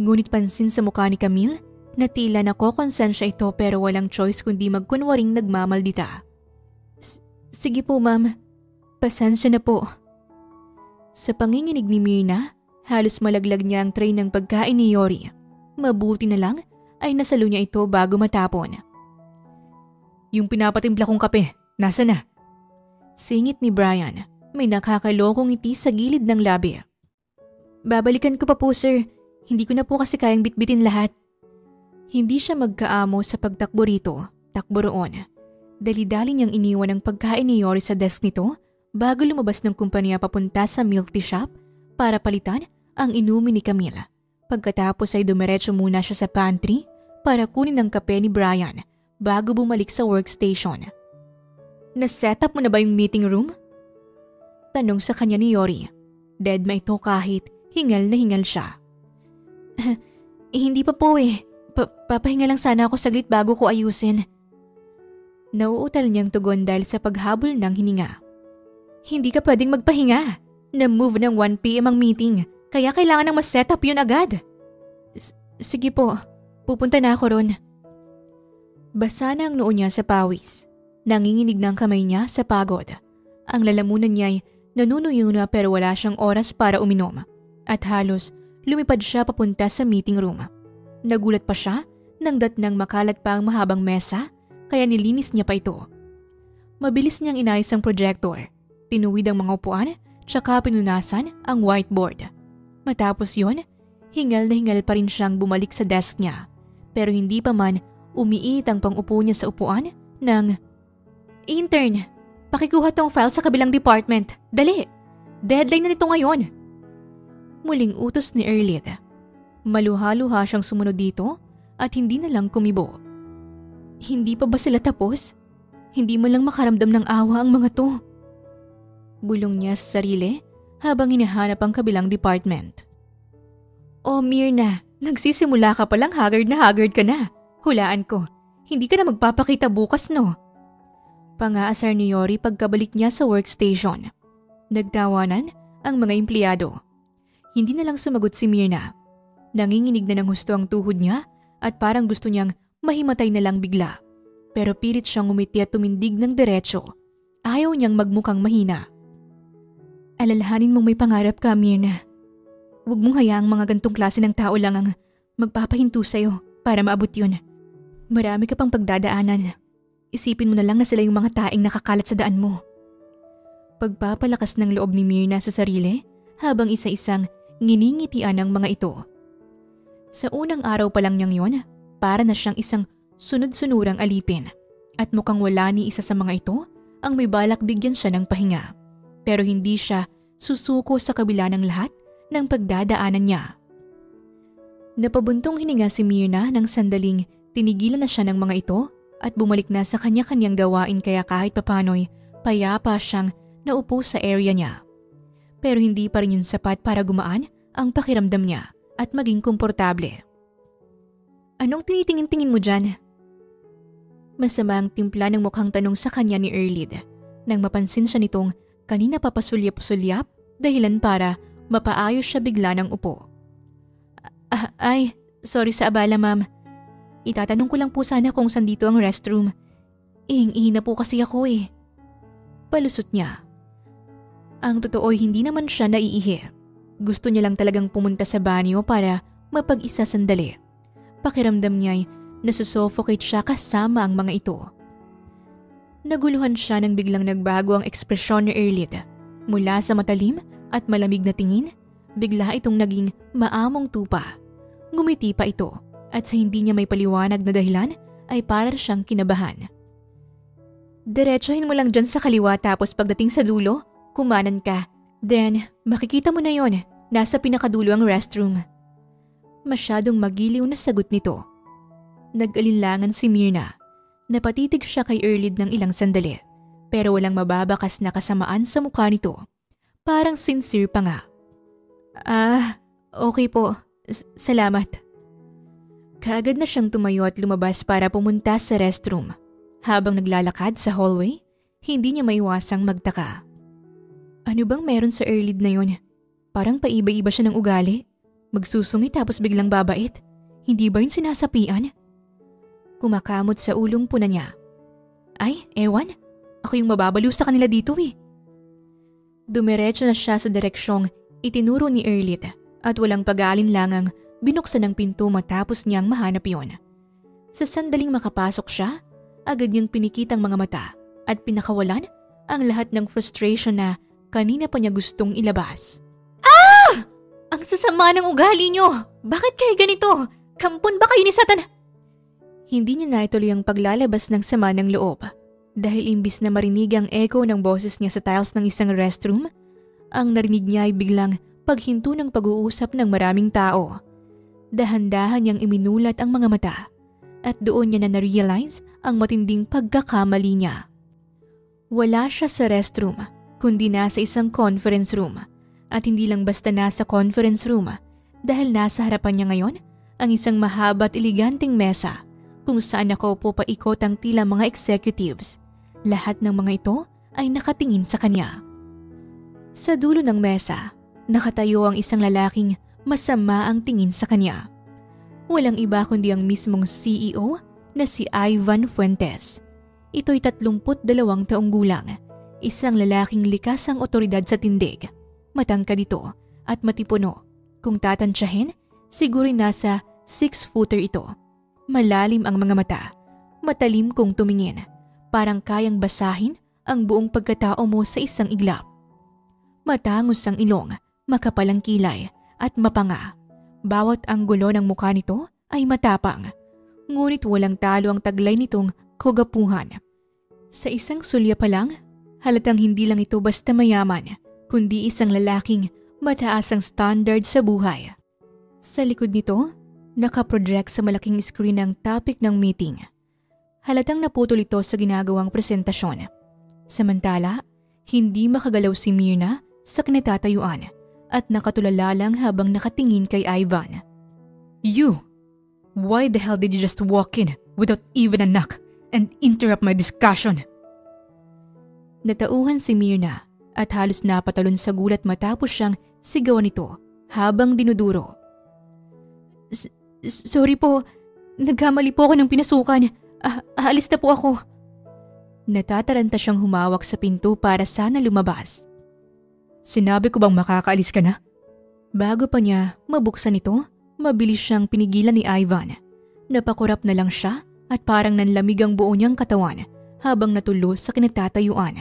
Ngunit pansin sa mukha ni Camille na tila nakokonsensya ito pero walang choice kundi magkunwaring nagmamaldita. Sige po ma'am. Pasensya na po. Sa panginginig ni Myrna, halos malaglag niya ang tray ng pagkain ni Yori. Mabuti na lang ay nasalo niya ito bago matapon. Yung pinapatimpla kong kape, nasa na? Singit ni Brian, may nakakalokong ngiti sa gilid ng labi. Babalikan ko pa po sir, hindi ko na po kasi kayang bitbitin lahat. Hindi siya magkaamo sa pagtakbo rito, takbo roon. Dali-dali niyang iniwan ang pagkain ni Yori sa desk nito bago lumabas ng kumpanya papunta sa milk tea shop para palitan ang inumin ni Camille. Pagkatapos ay dumiretso muna siya sa pantry para kunin ang kape ni Brian bago bumalik sa workstation. Na-set up mo na ba yung meeting room? Tanong sa kanya ni Yori. Deadma ito kahit hingal na hingal siya. Hindi pa po eh. Papahinga lang sana ako saglit bago ko ayusin. Nauutal niyang tugon dahil sa paghabol ng hininga. Hindi ka pwedeng magpahinga. Na-move ng 1 p.m. ang meeting, kaya kailangan nang mas-set up yun agad. Sige po, pupunta na ako ron. Basa na ang noo niya sa pawis. Nanginginig ng kamay niya sa pagod. Ang lalamunan niya'y nanunuyo na pero wala siyang oras para uminom. At halos lumipad siya papunta sa meeting room. Nagulat pa siya nang datnang makalat pa ang mahabang mesa kaya nilinis niya pa ito. Mabilis niyang inayos ang projector. Tinuwid ang mga upuan tsaka pinunasan ang whiteboard. Matapos yun, hingal na hingal pa rin siyang bumalik sa desk niya. Pero hindi pa man umiinit ang pang-upo niya sa upuan ng "Intern, pakikuha tong file sa kabilang department. Dali! Deadline na nito ngayon." Muling utos ni Erlid. Maluha-luha siyang sumunod dito at hindi na lang kumibo. Hindi pa ba sila tapos? Hindi mo lang makaramdam ng awa ang mga to. Bulong niya sa sarili habang hinahanap ang kabilang department. "Oh Myrna, nagsisimula ka palang haggard ka na. Hulaan ko, hindi ka na magpapakita bukas no?" Pangaasar ni Yori pagkabalik niya sa workstation. Nagtawanan ang mga empleyado. Hindi na lang sumagot si Myrna. Nanginginig na ng husto ang tuhod niya at parang gusto niyang mahimatay na lang bigla. Pero pilit siyang umiti at tumindig ng diretsyo. Ayaw niyang magmukhang mahina. "Alalahanin mong may pangarap ka, Myrna. Huwag mong hayaang mga gantong klase ng tao lang ang magpapahinto sa'yo para maabot yun. Marami ka pang pagdadaanan. Isipin mo na lang na sila yung mga taing nakakalat sa daan mo." Pagpapalakas ng loob ni Myrna sa sarili habang isa-isang nginingitian ang mga ito. Sa unang araw pa lang niyang yon, para na siyang isang sunod-sunurang alipin at mukhang wala ni isa sa mga ito ang may balak bigyan siya ng pahinga. Pero hindi siya susuko sa kabila ng lahat ng pagdadaanan niya. Napabuntong hininga si Myrna nang sandaling tinigilan na siya ng mga ito at bumalik na sa kanya-kanyang gawain kaya kahit papano'y payapa siyang naupo sa area niya. Pero hindi pa rin yun sapat para gumaan ang pakiramdam niya at maging komportable. "Anong tinitingin-tingin mo dyan?" Masama ang timpla ng mukhang tanong sa kanya ni Erlid nang mapansin siya nitong kanina papasulyap-sulyap dahilan para mapaayos siya bigla ng upo. Ay, sorry sa abala ma'am. Itatanong ko lang po sana kung saan dito ang restroom. Ihing-ihi na po kasi ako eh." Palusot niya. Ang totoo'y hindi naman siya naiihi. Gusto niya lang talagang pumunta sa banyo para mapag-isa sandali. Pakiramdam niya'y nasusuffocate siya kasama ang mga ito. Naguluhan siya nang biglang nagbago ang ekspresyon ni Erlid. Mula sa matalim at malamig na tingin, bigla itong naging maamong tupa. Ngumiti pa ito at sa hindi niya may paliwanag na dahilan ay para siyang kinabahan. "Diretsahin mo lang dyan sa kaliwa tapos pagdating sa dulo, kumanan ka. Then, makikita mo na yon. Nasa pinakadulo ang restroom." Masyadong magiliw na sagot nito. Nag-alinlangan si Myrna. Napatitig siya kay Erlid ng ilang sandali, pero walang mababakas na kasamaan sa mukha nito. Parang sincere pa nga. Okay po. Salamat." Kaagad na siyang tumayo at lumabas para pumunta sa restroom. Habang naglalakad sa hallway, hindi niya maiwasang magtaka. Ano bang meron sa Erlid na yun? Parang paiba-iba siya ng ugali. Magsusungi tapos biglang babait. Hindi ba yun sinasapian? Kumakamot sa ulong puna niya. Ay, ewan. Ako yung mababaliw sa kanila dito eh. Dumiretso na siya sa direksyong itinuro ni Erlid at walang pag-aalinlangang binuksan ang pinto matapos niyang mahanap yon. Sa sandaling makapasok siya, agad niyang pinikit ang mga mata at pinakawalan ang lahat ng frustration na kanina pa niya gustong ilabas. "Ah! Ang sasama ng ugali niyo! Bakit kayo ganito? Kampon ba kayo ni Satan?" Hindi niya naituloy ang paglalabas ng sama ng loob dahil imbis na marinig ang echo ng boses niya sa tiles ng isang restroom, ang narinig niya ay biglang paghinto ng pag-uusap ng maraming tao. Dahan-dahan niyang iminulat ang mga mata at doon niya na na-realize ang matinding pagkakamali niya. Wala siya sa restroom, kundi nasa isang conference room. At hindi lang basta nasa conference room dahil nasa harapan niya ngayon ang isang mahaba at eleganteng mesa kung saan nakaupo paikot ang tila mga executives. Lahat ng mga ito ay nakatingin sa kanya. Sa dulo ng mesa, nakatayo ang isang lalaking masama ang tingin sa kanya. Walang iba kundi ang mismong CEO na si Ivan Fuentes. Ito'y 32 taong gulang, isang lalaking likas ang otoridad sa tindig. Matangkad ito at matipuno. Kung tatansyahin, siguro'y nasa 6-footer ito. Malalim ang mga mata, matalim kung tumingin. Parang kayang basahin ang buong pagkatao mo sa isang iglap. Matangos ang ilong, makapal ang kilay at mapanga. Bawat anggulo ng mukha nito ay matapang. Ngunit walang talo ang taglay nitong kagapuhan. Sa isang sulya pa lang, halatang hindi lang ito basta mayaman, kundi isang lalaking mataas ang standard sa buhay. Sa likod nito, nakaproject sa malaking screen ang topic ng meeting. Halatang naputol ito sa ginagawang presentasyon. Samantala, hindi makagalaw si Myrna sa kinatatayuan at nakatulala lang habang nakatingin kay Ivan. "You! Why the hell did you just walk in without even a knock and interrupt my discussion?" Natauhan si Myrna at halos napatalon sa gulat matapos siyang sigawan ito habang dinuduro. Sorry po, nagkamali po ako ng pinasukan. Aalis na po ako." Natataranta siyang humawak sa pinto para sana lumabas. "Sinabi ko bang makakaalis ka na?" Bago pa niya mabuksan ito, mabilis siyang pinigilan ni Ivan. Napakurap na lang siya at parang nanlamig ang buo niyang katawan habang natulo sa kinatatayuan.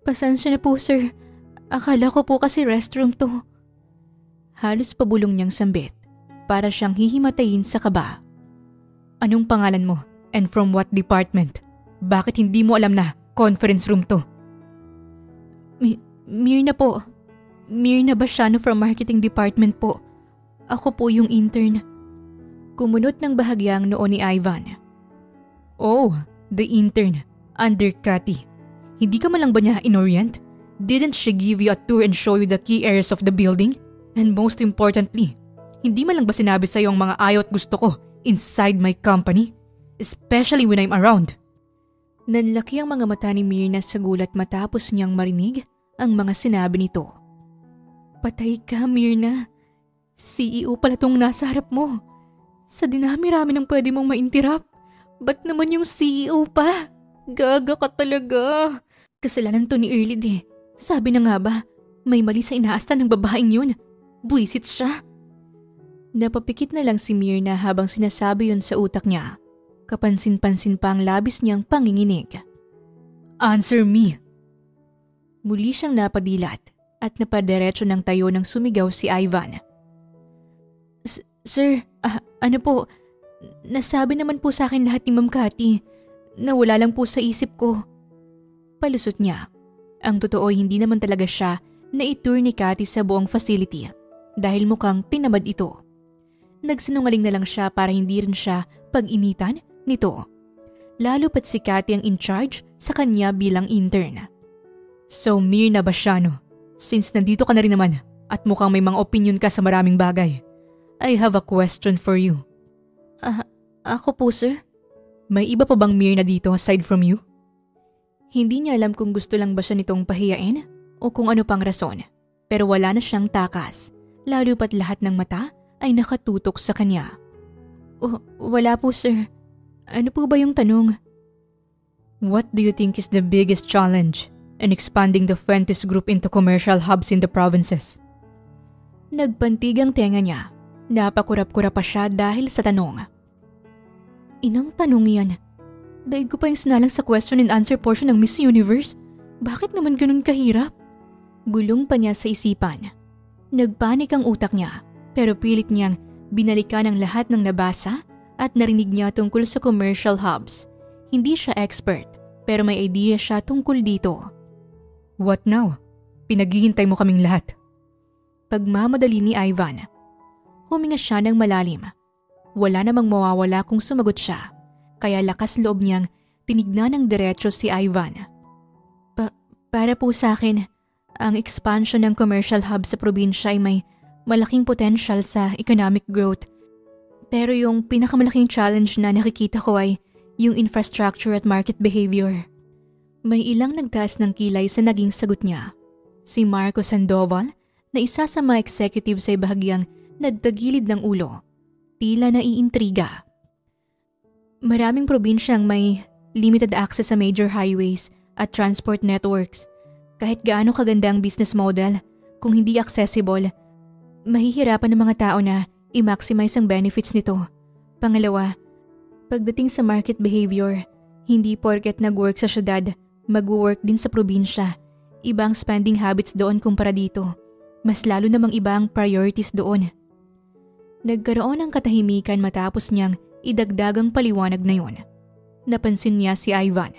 Pasensya na po, sir. Akala ko po kasi restroom to." Halos pabulong niyang sambit para siyang hihimatayin sa kaba. "Anong pangalan mo and from what department? Bakit hindi mo alam na conference room to?" Myrna po. Myrna Basiano from marketing department po. Ako po yung intern." Kumunot ng bahagyang noo ni Ivan. "Oh, the intern. Under Cathy. Hindi ka man lang ba niya in-orient? Didn't she give you a tour and show you the key areas of the building? And most importantly, hindi man lang ba sinabi sa'yo ang mga ayaw at gusto ko inside my company? Especially when I'm around?" Nanlaki ang mga mata ni Myrna sa gulat matapos niyang marinig ang mga sinabi nito. "Patay ka, Myrna. CEO pala tong nasa harap mo. Sa dinami-rami ng pwede mong ma-interrupt, ba't naman yung CEO pa? Gaga ka talaga. Kasalanan to ni Erlid eh. Sabi na nga ba, may mali sa inaasta ng babaeng yun. Buwisit siya." Napapikit na lang si Myrna habang sinasabi yun sa utak niya. Kapansin-pansin pa ang labis niyang panginginig. "Answer me!" Muli siyang napadilat at napadiretso ng tayo nang sumigaw si Ivan. Sir, ano po, nasabi naman po sa akin lahat ni Ma'am Cathy. Nawala lang po sa isip ko." Palusot niya. Ang totoo hindi naman talaga siya na i-tour ni Cathy sa buong facility dahil mukhang tinamad ito. Nagsinungaling na lang siya para hindi rin siya pag-initan nito. Lalo pat si Cathy ang in charge sa kanya bilang intern. "So Myrna Basiano, since nandito ka na rin naman at mukhang may mga opinion ka sa maraming bagay, I have a question for you." Ako po, sir? "May iba pa bang Myrna dito aside from you?" Hindi niya alam kung gusto lang ba siya nitong pahiyain o kung ano pang rason. Pero wala na siyang takas, lalo pat lahat ng mata ay nakatutok sa kanya. Wala po, sir. Ano po ba yung tanong?" "What do you think is the biggest challenge in expanding the Fuentes Group into commercial hubs in the provinces?" Nagpantig ang tenga niya. Napakurap-kurap pa siya dahil sa tanong. Inang tanong yan. Daig ko pa yung sinalang sa question and answer portion ng Miss Universe. Bakit naman ganun kahirap? Bulong pa niya sa isipan. Nagpanik ang utak niya, pero pilit niyang binalikan ang lahat ng nabasa at narinig niya tungkol sa commercial hubs. Hindi siya expert, pero may idea siya tungkol dito. "What now? Pinaghihintay mo kaming lahat." Pagmamadali ni Ivan. Huminga siya ng malalim. Wala namang mawawala kung sumagot siya, kaya lakas loob niyang tinignan ng diretso si Ivan. Para po sa akin, ang expansion ng commercial hub sa probinsya ay may malaking potential sa economic growth. Pero yung pinakamalaking challenge na nakikita ko ay yung infrastructure at market behavior. May ilang nagtaas ng kilay sa naging sagot niya. Si Marco Sandoval na isa sa mga executive sa bahagyang nagtagilid ng ulo. Tila naiintriga. Maraming probinsyang may limited access sa major highways at transport networks. Kahit gaano kaganda ang business model, kung hindi accessible, mahihirapan ng mga tao na i-maximize ang benefits nito. Pangalawa, pagdating sa market behavior, hindi porket nag-work sa syudad, mag-work din sa probinsya. Ibang spending habits doon kumpara dito. Mas lalo namang ibang priorities doon. Nagkaroon ng katahimikan matapos niyang idagdagang paliwanag na yun. Napansin niya si Ivan,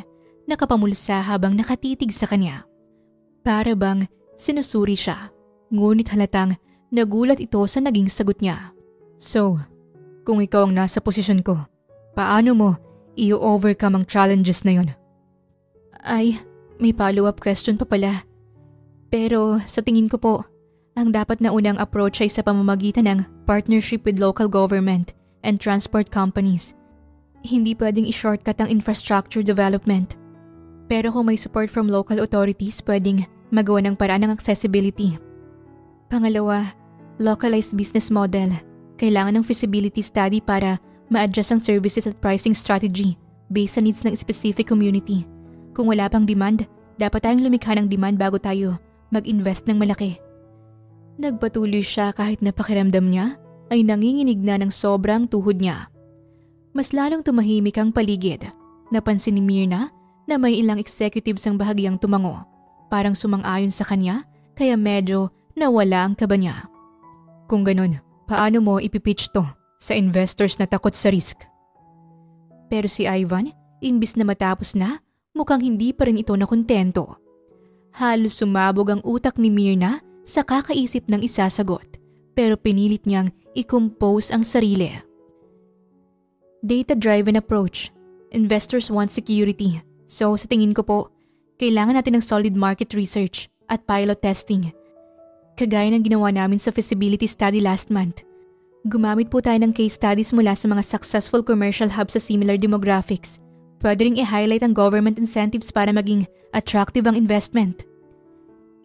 nakapamulsa habang nakatitig sa kanya. Para bang sinusuri siya, ngunit halatang nagulat ito sa naging sagot niya. So, kung ikaw ang nasa posisyon ko, paano mo i-overcome ang challenges na yun? Ay, may follow-up question pa pala. Pero sa tingin ko po, ang dapat na unang approach ay sa pamamagitan ng partnership with local government and transport companies. Hindi pwedeng i-shortcut ang infrastructure development. Pero kung may support from local authorities, pwedeng magawa ng paraan ng accessibility. Pangalawa, localized business model. Kailangan ng feasibility study para ma-adjust ang services at pricing strategy based sa needs ng specific community. Kung wala pang demand, dapat tayong lumikha ng demand bago tayo mag-invest ng malaki. Nagpatuloy siya kahit napakiramdam niya ay nanginginig na ng sobrang tuhod niya. Mas lalong tumahimik ang paligid. Napansin ni Myrna na may ilang executives ang bahagyang tumango. Parang sumang-ayon sa kanya kaya medyo nawala ang kaba niya. Kung ganun, paano mo ipipitch to sa investors na takot sa risk? Pero si Ivan, imbis na matapos na, mukhang hindi pa rin ito nakontento. Halos sumabog ang utak ni Myrna sa kakaisip ng isasagot, pero pinilit niyang i-compose ang sarili. Data-driven approach. Investors want security. So sa tingin ko po, kailangan natin ng solid market research at pilot testing. Kagaya ng ginawa namin sa feasibility study last month. Gumamit po tayo ng case studies mula sa mga successful commercial hubs sa similar demographics. Pwede ring i-highlight ang government incentives para maging attractive ang investment.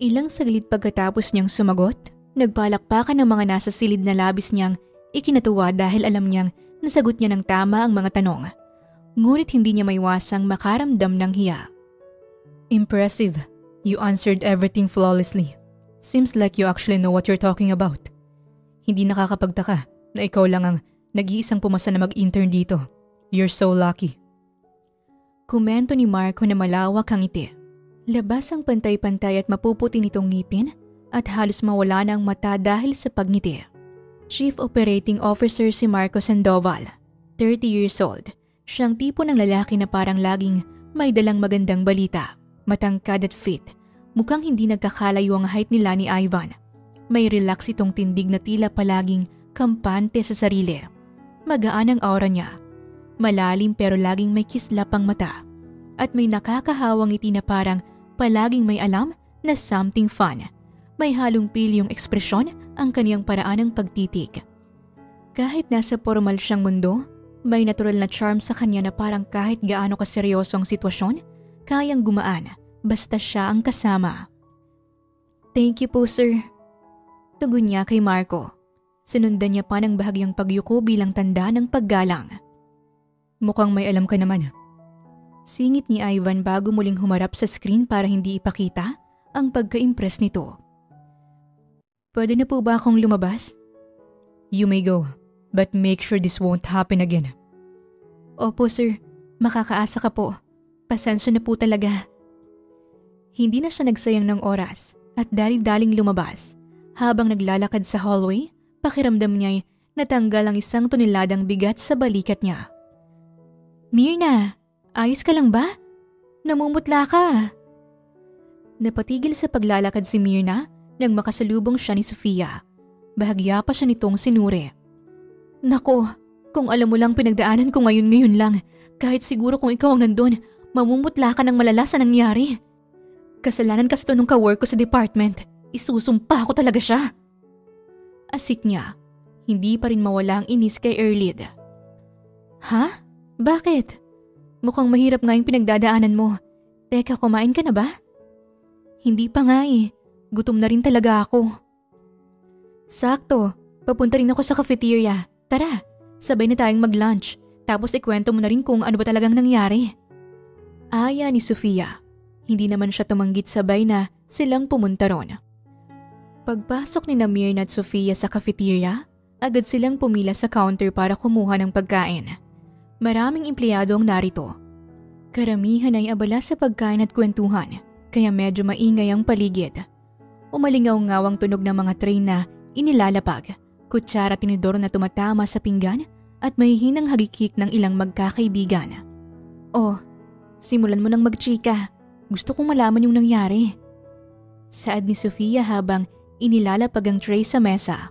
Ilang saglit pagkatapos niyang sumagot, nagpalakpakan ng mga nasa silid na labis niyang ikinatuwa dahil alam niyang nasagot niya ng tama ang mga tanong. Ngunit hindi niya maiwasang makaramdam ng hiya. Impressive. You answered everything flawlessly. Seems like you actually know what you're talking about. Hindi nakakapagtaka na ikaw lang ang nag-iisang pumasa na mag-intern dito. You're so lucky. Komento ni Marco na malawak ang ngiti. Labas ang pantay-pantay at mapuputi nitong ngipin at halos mawala na ang mata dahil sa pagngiti. Chief Operating Officer si Marco Sandoval, 30 years old. Siyang tipo ng lalaki na parang laging may dalang magandang balita, matangkad at fit. Mukhang hindi nagkakalayo ang height nila ni Ivan. May relax itong tindig na tila palaging kampante sa sarili. Magaan ang aura niya. Malalim pero laging may kislap ang mata. At may nakakahawang ngiti na parang palaging may alam na something fun. May halong pilyong ekspresyon ang kaniyang paraan ng pagtitig. Kahit nasa formal siyang mundo, may natural na charm sa kanya na parang kahit gaano kaseryoso ang sitwasyon, kayang gumaan basta siya ang kasama. Thank you po, sir. Tugon niya kay Marco. Sinundan niya pa ng bahagyang pagyuko bilang tanda ng paggalang. Mukhang may alam ka naman. Singit ni Ivan bago muling humarap sa screen para hindi ipakita ang pagka-impress nito. Pwede na po ba akong lumabas? You may go, but make sure this won't happen again. Opo sir, makakaasa ka po. Pasensya na po talaga. Hindi na siya nagsayang ng oras at dali-daling lumabas. Habang naglalakad sa hallway, pakiramdam niya'y natanggal ang 1 toneladang bigat sa balikat niya. Myrna! Ayos ka lang ba? Namumutla ka. Napatigil sa paglalakad si Myrna nang makasalubong siya ni Sofia. Bahagya pa siya nitong sinuri. Nako, kung alam mo lang pinagdaanan ko ngayon lang, kahit siguro kung ikaw ang nandun, mamumutla ka ng malala sa nangyari. Kasalanan kasi ito nung ka-work ko sa department. Isusumpa ko talaga siya. Asik niya. Hindi pa rin mawala ang inis kay Erlid. Ha? Bakit? Mukhang mahirap nga yung pinagdadaanan mo. Teka, kumain ka na ba? Hindi pa nga eh. Gutom na rin talaga ako. Sakto, papunta rin ako sa cafeteria. Tara, sabay na tayong mag-lunch. Tapos ikwento mo na rin kung ano ba talagang nangyari. Aya ni Sofia. Hindi naman siya tumanggit sabay na silang pumunta ron. Pagpasok ni Mirna at Sofia sa cafeteria, agad silang pumila sa counter para kumuha ng pagkain. Maraming empleyado ang narito. Karamihan ay abala sa pagkain at kwentuhan, kaya medyo maingay ang paligid. Umalingaw-ngaw ang tunog ng mga tray na inilalapag, kutsara at tinidor na tumatama sa pinggan at mahihinang hagikik ng ilang magkakaibigan. Oh, simulan mo nang magchika. Gusto kong malaman yung nangyari. Saad ni Sofia habang inilalapag ang tray sa mesa.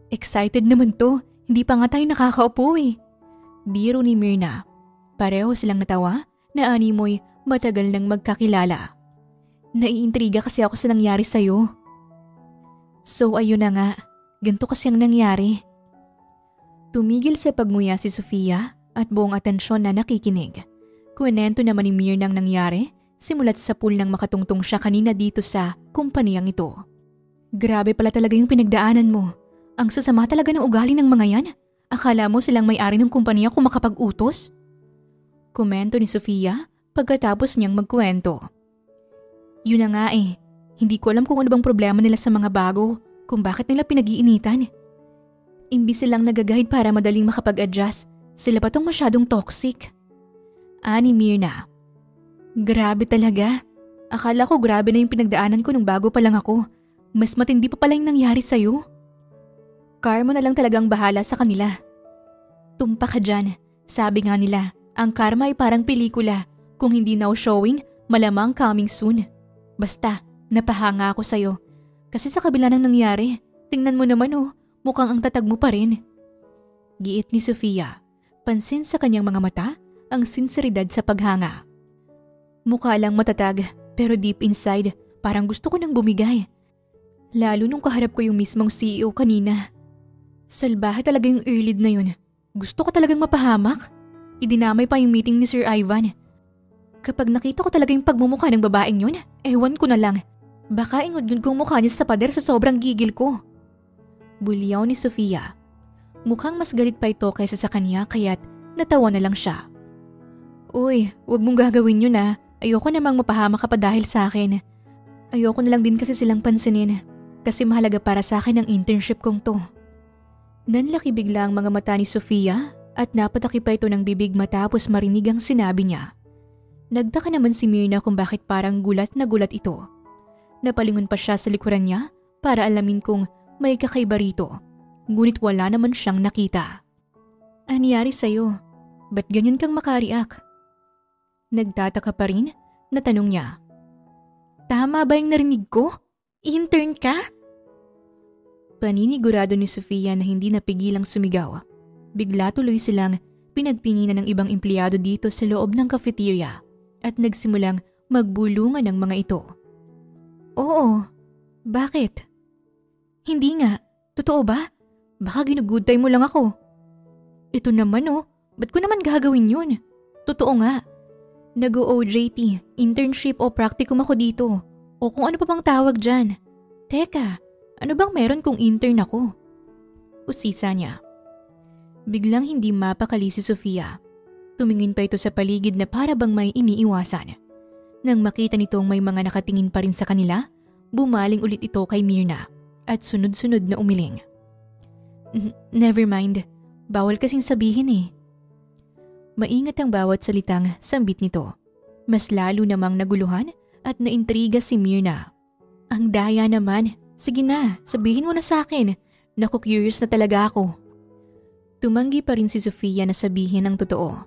Excited naman to, hindi pa nga tayo nakakaupo eh. Biro ni Mirna. Pareho silang natawa na animoy matagal nang magkakilala. Naiintriga kasi ako sa nangyari sa'yo. So ayun na nga, ganito kasi ang nangyari. Tumigil sa pagmuya si Sofia at buong atensyon na nakikinig. Kwento naman ni Mirna ang nangyari simulat sa pool nang makatungtong siya kanina dito sa kumpanyang ito. Grabe pala talaga yung pinagdaanan mo. Ang sasama talaga ng ugali ng mga yan. Akala mo silang may-ari ng kumpanya kung makapag-utos? Komento ni Sofia pagkatapos niyang magkwento. Yun na nga eh. Hindi ko alam kung ano bang problema nila sa mga bago, kung bakit nila pinag-iinitan. Imbis silang nagagahid para madaling makapag-adjust, sila pa tong masyadong toxic. Ani Mirna. Grabe talaga. Akala ko grabe na yung pinagdaanan ko nung bago pa lang ako. Mas matindi pa pala yung nangyari sa'yo. Karma na lang talagang bahala sa kanila. Tumpa ka dyan. Sabi nga nila, ang karma ay parang pelikula. Kung hindi now showing, malamang coming soon. Basta, napahanga ako sa'yo. Kasi sa kabila ng nangyari, tingnan mo naman oh, mukhang ang tatag mo pa rin. Giit ni Sofia. Pansin sa kanyang mga mata ang sinseridad sa paghanga. Mukha lang matatag, pero deep inside, parang gusto ko nang bumigay. Lalo nung kaharap ko yung mismong CEO kanina. Salbahe talaga yung earlid na yun. Gusto ko talagang mapahamak. Idinamay pa yung meeting ni Sir Ivan. Kapag nakita ko talaga yung pagmumukha ng babaeng yun, ewan ko na lang. Baka ingod-ngod kong mukha niya sa pader sa sobrang gigil ko. Bulyaw ni Sofia. Mukhang mas galit pa ito kaysa sa kanya kaya't natawa na lang siya. Uy, wag mong gagawin yun ah. Ayoko namang mapahamak ka pa dahil sa akin. Ayoko na lang din kasi silang pansinin. Kasi mahalaga para sa akin ang internship kong to. Nanlaki bigla ang mga mata ni Sofia at napataki pa ito ng bibig matapos marinig ang sinabi niya. Nagtaka naman si Mirna kung bakit parang gulat na gulat ito. Napalingon pa siya sa likuran niya para alamin kung may kakaiba rito. Ngunit wala naman siyang nakita. Anyari sa'yo? Ba't ganyan kang makareact? Nagtataka pa rin na tanong niya. Tama ba yung narinig ko? Intern ka? Paninigurado ni Sofia na hindi napigilang sumigaw. Bigla tuloy silang pinagtinginan ng ibang empleyado dito sa loob ng cafeteria at nagsimulang magbulungan ng mga ito. Oo, bakit? Hindi nga, totoo ba? Baka ginugood time mo lang ako. Ito naman oh, ba't ko naman gagawin yun? Totoo nga. Nag-OJT, internship o practicum ako dito. O kung ano pa bang tawag dyan. Teka, ano bang meron kung intern ako? Usisa niya. Biglang hindi mapakali si Sofia. Tumingin pa ito sa paligid na para bang may iniiwasan. Nang makita nitong may mga nakatingin pa rin sa kanila, bumaling ulit ito kay Mirna at sunod-sunod na umiling. Never mind, bawal kasing sabihin eh. Maingat ang bawat salitang sambit nito. Mas lalo namang naguluhan at naintriga si Mirna. Ang daya naman. Sige na, sabihin mo na sa akin. Naku, curious na talaga ako. Tumanggi pa rin si Sofia na sabihin ang totoo.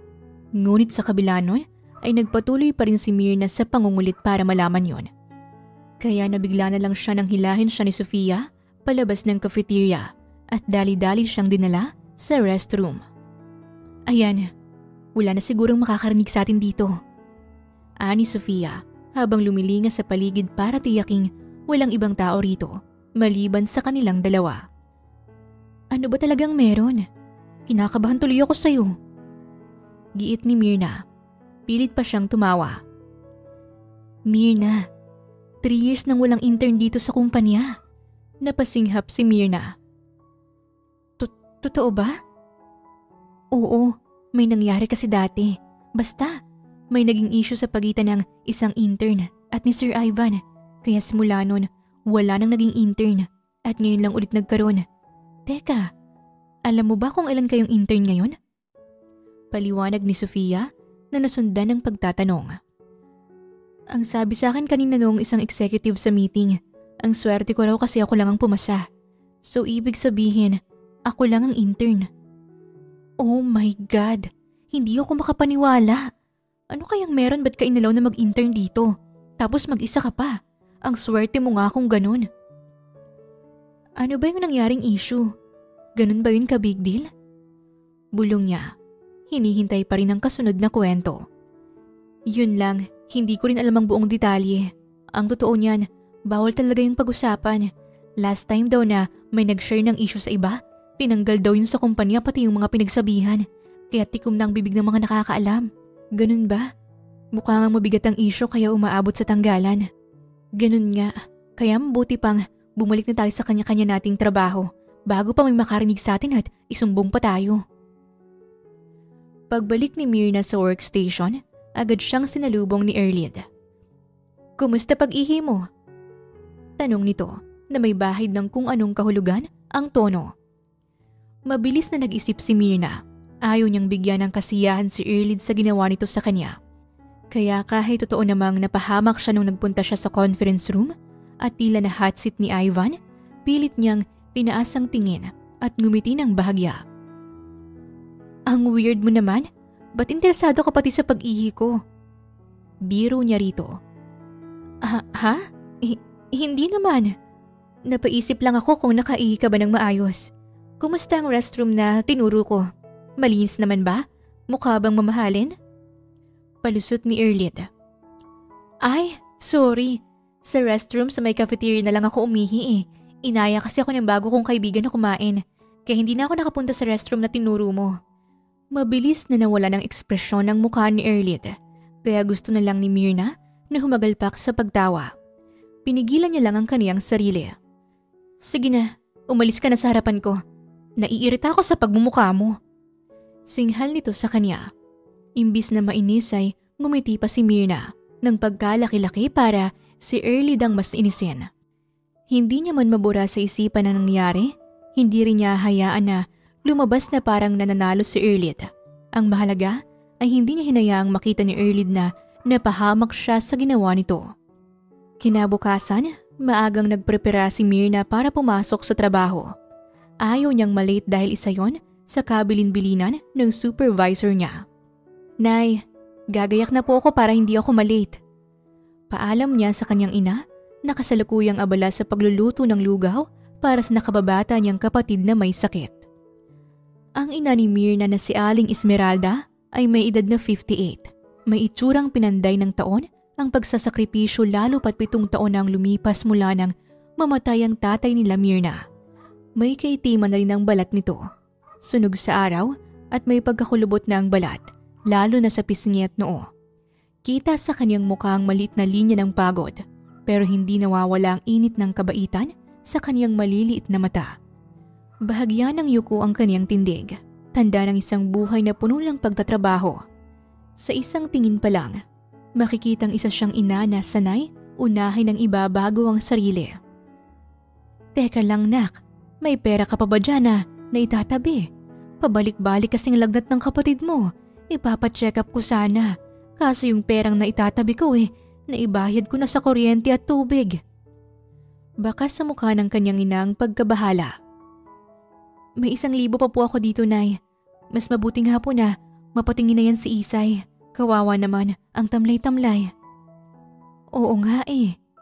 Ngunit sa kabila nun, ay nagpatuloy pa rin si Mirna sa pangungulit para malaman yon. Kaya nabigla na lang siya nang hilahin siya ni Sofia palabas ng cafeteria at dali-dali siyang dinala sa restroom. Ayan, wala na sigurong makakarinig sa atin dito. Ani Sofia habang lumilinga sa paligid para tiyaking walang ibang tao rito maliban sa kanilang dalawa. Ano ba talagang meron? Kinakabahan tuloy ako sa'yo. Giit ni Mirna. Pilit pa siyang tumawa. Mirna, 3 years nang walang intern dito sa kumpanya. Napasinghap si Myrna. Totoo ba? Oo, may nangyari kasi dati. Basta, may naging issue sa pagitan ng isang intern at ni Sir Ivan. Kaya simula nun, wala nang naging intern at ngayon lang ulit nagkaroon. Teka, alam mo ba kung ilan kayong intern ngayon? Paliwanag ni Sofia na nasundan ng pagtatanong. Ang sabi sa akin kanina noong isang executive sa meeting, ang swerte ko raw kasi ako lang ang pumasa. So ibig sabihin, ako lang ang intern. Oh my God, hindi ako makapaniwala. Ano kayang meron ba't ka inalaw na mag-intern dito? Tapos mag-isa ka pa. Ang swerte mo nga kung ganun. Ano ba yung nangyaring issue? Ganun ba yun ka big deal? Bulong niya. Hinihintay pa rin ang kasunod na kwento. Yun lang, hindi ko rin alam ang buong detalye. Ang totoo niyan, bawal talaga yung pag-usapan. Last time daw na may nag-share ng issue sa iba, tinanggal daw yun sa kumpanya pati yung mga pinagsabihan. Kaya tikom na ang bibig ng mga nakakaalam. Ganun ba? Mukha nga mabigat ang issue kaya umaabot sa tanggalan. Ganun nga, kaya mabuti pang bumalik na tayo sa kanya-kanya nating trabaho bago pa may makarinig sa atin at isumbong pa tayo. Pagbalik ni Myrna sa workstation, agad siyang sinalubong ni Erlid. Kumusta pag-ihi mo? Tanong nito na may bahid ng kung anong kahulugan ang tono. Mabilis na nag-isip si Myrna. Ayaw niyang bigyan ng kasiyahan si Erlid sa ginawa nito sa kanya. Kaya kahit totoo namang napahamak siya nung nagpunta siya sa conference room at tila na hot seat ni Ivan, pilit niyang tinaas ang tingin at ngumiti ng bahagya. Ang weird mo naman, ba't interesado ka pati sa pag-ihi ko? Biro niya rito. Ha? Hindi naman. Napaisip lang ako kung nakaihi ka ba ng maayos. Kumusta ang restroom na tinuro ko? Malinis naman ba? Mukha bang mamahalin? Palusot ni Erlid. Ay, sorry. Sa restroom sa may cafeteria na lang ako umihi eh. Inaya kasi ako ng bago kong kaibigan na kumain. Kaya hindi na ako nakapunta sa restroom na tinuro mo. Mabilis na nawala ng ekspresyon ng mukha ni Erlid. Kaya gusto na lang ni Myrna na humagalpak sa pagtawa. Pinigilan niya lang ang kaniyang sarili. Sige na, umalis ka na sa harapan ko. Naiirita ako sa pagmumukha mo. Singhal nito sa kanya. Imbis na mainis ay ngumiti pa si Myrna ng pagkalaki-laki para si Erlid ang mas inisin. Hindi niya man mabura sa isipan ang nangyari, hindi rin niya hayaan na lumabas na parang nananalo si Erlid. Ang mahalaga ay hindi niya hinayaang makita ni Erlid na napahamak siya sa ginawa nito. Kinabukasan, maagang nagprepara si Myrna para pumasok sa trabaho. Ayaw niyang malate dahil isa yon sa kabilin-bilinan ng supervisor niya. Nay, gagayak na po ako para hindi ako malate. Paalam niya sa kanyang ina na kasalukuyang abala sa pagluluto ng lugaw para sa nakababata niyang kapatid na may sakit. Ang ina ni Myrna na si Aling Esmeralda ay may edad na 58. May itsurang pinanday ng taon ang pagsasakripisyo lalo pat 7 taon na ang lumipas mula nang mamatay ang tatay nila Myrna. May kaitiman na rin ang balat nito. Sunog sa araw at may pagkakulubot na ang balat, lalo na sa pisngi at noo. Kita sa kanyang mukha ang maliit na linya ng pagod, pero hindi nawawala ang init ng kabaitan sa kanyang maliliit na mata. Bahagya ng yuko ang kanyang tindig, tanda ng isang buhay na puno ng pagtatrabaho. Sa isang tingin pa lang, makikitang isa siyang ina na sanay unahin ng iba bago ang sarili. Teka lang nak, may pera ka pa ba dyan na itatabi? Pabalik-balik kasing lagnat ng kapatid mo. Ipapacheck up ko sana. Kaso yung perang na itatabi ko naibayad ko na sa kuryente at tubig. Baka sa mukha ng kanyang ina ang pagkabahala. May 1,000 pa po ako dito, Nay. Mas mabuting hapon na mapatingin na yan si Isay. Kawawa naman ang tamlay-tamlay. Oo nga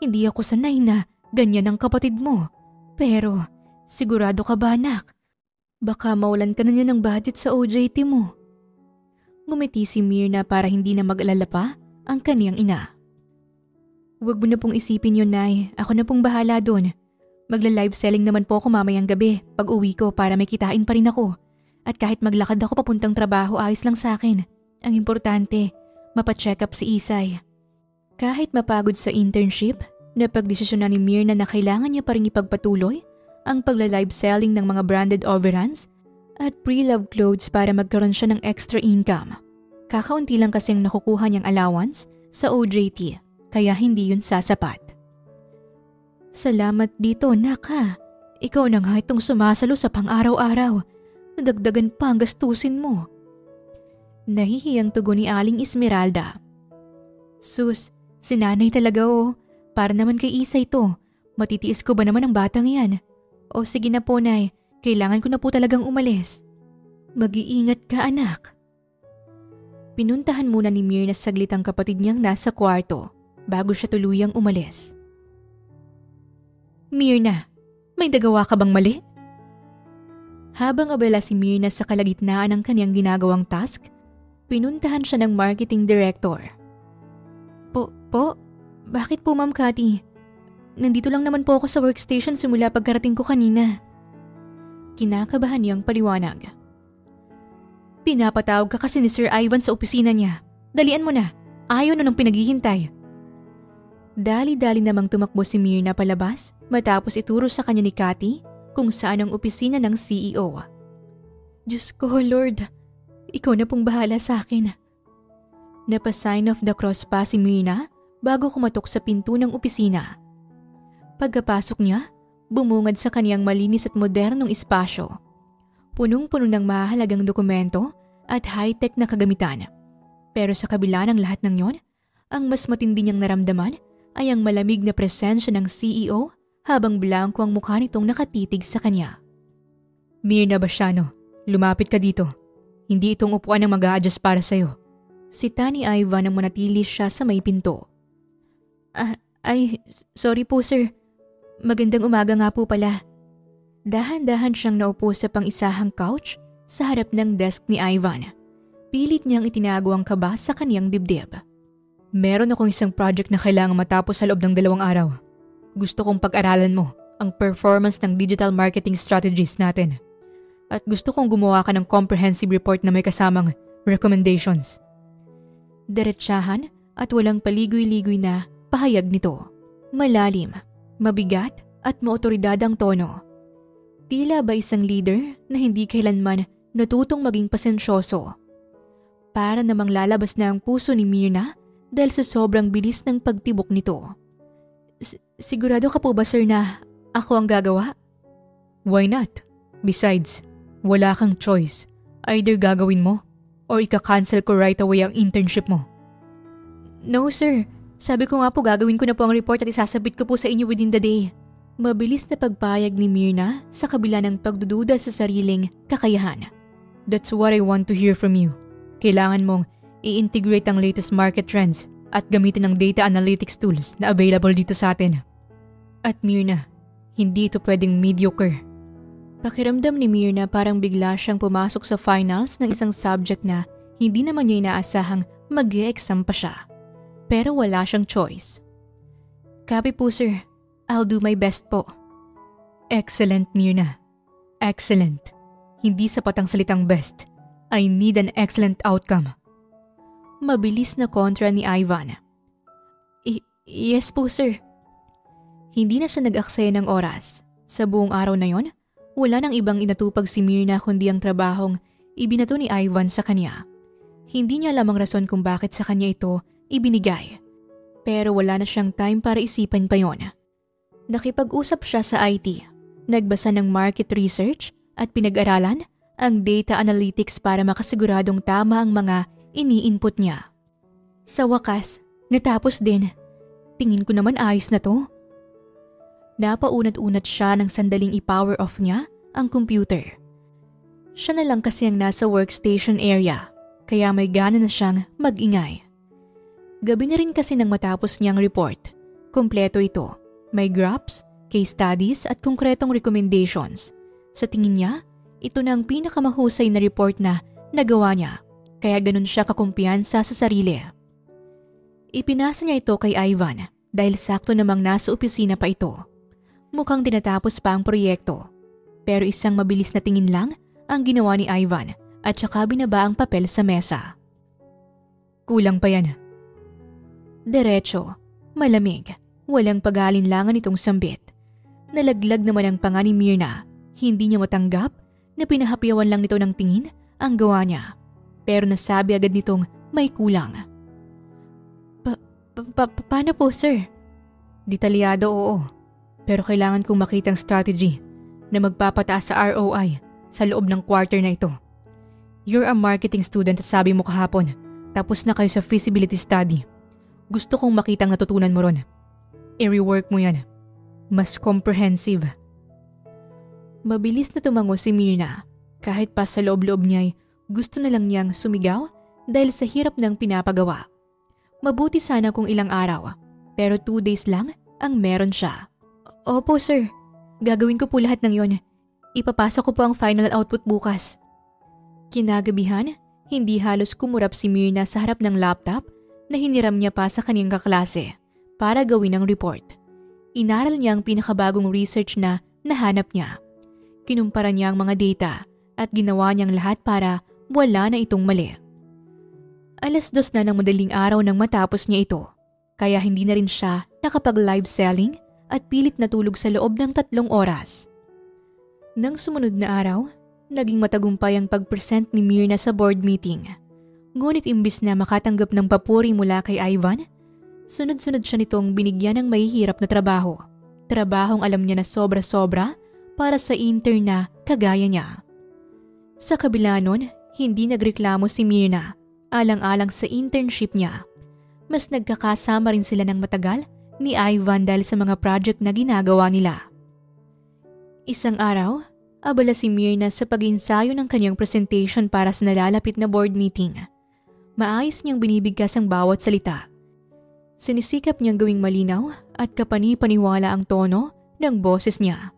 hindi ako sanay na ganyan ang kapatid mo. Pero sigurado ka ba anak? Baka mawalan ka na niya ng budget sa OJT mo. Ngumiti si Myrna para hindi na mag-alala pa ang kaniyang ina. Huwag mo na pong isipin yun, Nay. Ako na pong bahala doon. Magla-live selling naman po ako mamayang gabi pag uwi ko para may kitain pa rin ako. At kahit maglakad ako papuntang trabaho, ayos lang sa akin. Ang importante, mapacheck up si Isay. Kahit mapagod sa internship, Napagdesisyon na ni Myrna na kailangan niya pa rin ipagpatuloy ang pagla-live selling ng mga branded overruns at pre-love clothes para magkaroon siya ng extra income. Kakaunti lang kasing nakukuha niyang allowance sa OJT, kaya hindi yun sasapat. Salamat dito, Naka. Ikaw na nga itong sumasalo sa pang-araw-araw. Nadagdagan pa ang gastusin mo. Nahihiyang tugon ni Aling Esmeralda. Sus, sinanay talaga oh. Para naman kay Isa ito. Matitiis ko ba naman ang batang yan? O sige na po, Nay. Kailangan ko na po talagang umalis. Mag-iingat ka, anak. Pinuntahan muna ni Myrna saglit ang kapatid niyang nasa kwarto bago siya tuluyang umalis. Myrna, may nagawa ka bang mali? Habang abala si Myrna sa kalagitnaan ng kanyang ginagawang task, pinuntahan siya ng marketing director. Po? Bakit po, Ma'am Cathy? Nandito lang naman po ako sa workstation simula pagkarating ko kanina. Kinakabahan niyang paliwanag. Pinapatawag ka kasi ni Sir Ivan sa opisina niya. Dalian mo na. Ayaw na nang pinaghihintay. Dali-dali namang tumakbo si Myrna palabas matapos ituro sa kanya ni Cathy kung saan ang opisina ng CEO. Diyos ko, Lord. Ikaw na pong bahala sa akin. Napa-sign of the cross pa si Myrna bago kumatok sa pinto ng opisina. Pagkapasok niya, bumungad sa kaniyang malinis at modernong espasyo. Punong-puno ng mahalagang dokumento at high-tech na kagamitan. Pero sa kabila ng lahat ng yon, ang mas matindi niyang naramdaman ay ang malamig na presensya ng CEO habang blanko ang mukha nitong nakatitig sa kanya. Myrna Basiano, lumapit ka dito. Hindi itong upuan ang mag-a-adjust para sa'yo. Sita ni Ivan nang manatili siya sa may pinto. Sorry po sir. Magandang umaga nga po pala. Dahan-dahan siyang naupo sa pang-isahang couch sa harap ng desk ni Ivan. Pilit niyang itinago ang kaba sa kaniyang dibdib. Meron akong isang project na kailangang matapos sa loob ng 2 araw. Gusto kong pag-aralan mo ang performance ng digital marketing strategies natin. At gusto kong gumawa ka ng comprehensive report na may kasamang recommendations. Diretsahan at walang paligoy-ligoy na pahayag nito. Malalim, mabigat at maotoridad ang tono. Tila ba isang leader na hindi kailanman natutong maging pasensyoso. Para namang lalabas na ang puso ni Myrna dahil sa sobrang bilis ng pagtibok nito. Sigurado ka po ba sir na ako ang gagawa? Why not? Besides, wala kang choice. Either gagawin mo o ika-cancel ko right away ang internship mo. No sir, sabi ko nga po gagawin ko na po ang report at isasabit ko po sa inyo within the day. Mabilis na pagpayag ni Myrna sa kabila ng pagdududa sa sariling kakayahan. That's what I want to hear from you. Kailangan mong i-integrate ang latest market trends at gamitin ang data analytics tools na available dito sa atin. At Myrna, hindi ito pwedeng mediocre. Pakiramdam ni Myrna parang bigla siyang pumasok sa finals ng isang subject na hindi naman niya inaasahang mag-e-exam pa siya. Pero wala siyang choice. Copy po sir. I'll do my best po. Excellent, Myrna. Excellent. Hindi sapat ang salitang best. I need an excellent outcome. Mabilis na kontra ni Ivan. Yes po, sir. Hindi na siya nag-aksaya ng oras. Sa buong araw na yon, wala nang ibang inatupag si Myrna kundi ang trabahong ibinato ni Ivan sa kanya. Hindi niya alam ang rason kung bakit sa kanya ito ibinigay. Pero wala na siyang time para isipan pa yon. Nakipag-usap siya sa IT, nagbasa ng market research at pinag-aralan ang data analytics para makasiguradong tama ang mga ini-input niya. Sa wakas, natapos din. Tingin ko naman ayos na to. Napaunat-unat siya ng sandaling i-power off niya ang computer. Siya na lang kasi ang nasa workstation area, kaya may gana na siyang mag-ingay. Gabi na rin kasi nang matapos niyang report. Kompleto ito. May graphs, case studies at konkretong recommendations. Sa tingin niya, ito na ang pinakamahusay na report na nagawa niya, kaya ganun siya kakumpiyansa sa sarili. Ipinasa niya ito kay Ivan dahil sakto namang nasa opisina pa ito. Mukhang tinatapos pa ang proyekto, pero isang mabilis na tingin lang ang ginawa ni Ivan at saka binaba ang papel sa mesa. Kulang pa yan. Diretso, malamig, walang pag-aalinlangan itong sambit. Nalaglag naman ang panga ni Myrna. Hindi niya matanggap na pinahapyawan lang nito ng tingin ang gawa niya. Pero nasabi agad nitong may kulang. Paano po, sir? Detalyado, oo. Pero kailangan kong makita ang strategy na magpapataas sa ROI sa loob ng quarter na ito. You're a marketing student at sabi mo kahapon, tapos na kayo sa feasibility study. Gusto kong makita ang natutunan mo ron. I-rework mo yan. Mas comprehensive. Mabilis na tumango si Myrna. Kahit pa sa loob-loob niya'y gusto na lang niyang sumigaw dahil sa hirap ng pinapagawa. Mabuti sana kung ilang araw, pero 2 days lang ang meron siya. Opo sir, gagawin ko po lahat ng yon. Ipapasok ko po ang final output bukas. Kinagabihan, hindi halos kumurap si Myrna sa harap ng laptop na hiniram niya pa sa kaniyang kaklase para gawin ang report. Inaral niya ang pinakabagong research na nahanap niya. Kinumpara niya ang mga data at ginawa niyang lahat para wala na itong mali. 2:00 na ng madaling araw nang matapos niya ito, kaya hindi na rin siya nakapag-live selling at pilit natulog sa loob ng 3 oras. Nang sumunod na araw, naging matagumpay ang pag-present ni Myrna sa board meeting. Ngunit imbis na makatanggap ng papuri mula kay Ivan, sunod-sunod siya nitong binigyan ng mahihirap na trabaho. Trabahong alam niya na sobra-sobra para sa intern na kagaya niya. Sa kabila nun, hindi nagreklamo si Myrna. Alang-alang sa internship niya. Mas nagkakasama rin sila ng matagal ni Ivan dahil sa mga project na ginagawa nila. Isang araw, abala si Myrna sa pag-iensayo ng kanyang presentation para sa nalalapit na board meeting. Maayos niyang binibigkas ang bawat salita. Sinisikap niyang gawing malinaw at kapani-paniwala ang tono ng boses niya.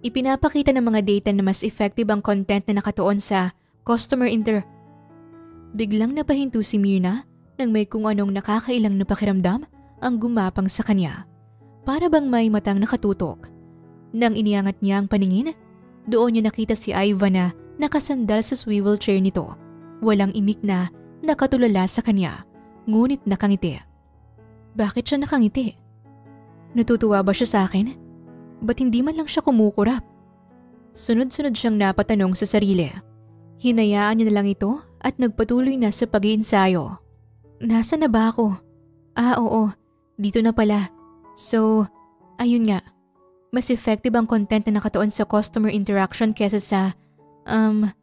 Ipinapakita ng mga data na mas effective ang content na nakatuon sa customer Biglang napahinto si Myrna nang may kung anong nakakailang na pakiramdam ang gumapang sa kanya. Para bang may matang nakatutok. Nang iniangat niya ang paningin, doon niya nakita si Ivan na nakasandal sa swivel chair nito. Walang imik na nakatulala sa kanya, ngunit nakangiti. Bakit siya nakangiti? Natutuwa ba siya sa akin? Ba't hindi man lang siya kumukurap? Sunod-sunod siyang napatanong sa sarili. Hinayaan niya na lang ito at nagpatuloy na sa pag-iensayo. Nasaan na ba ako? Oo, dito na pala. So, ayun nga. Mas effective ang content na nakatuon sa customer interaction kesa sa, ano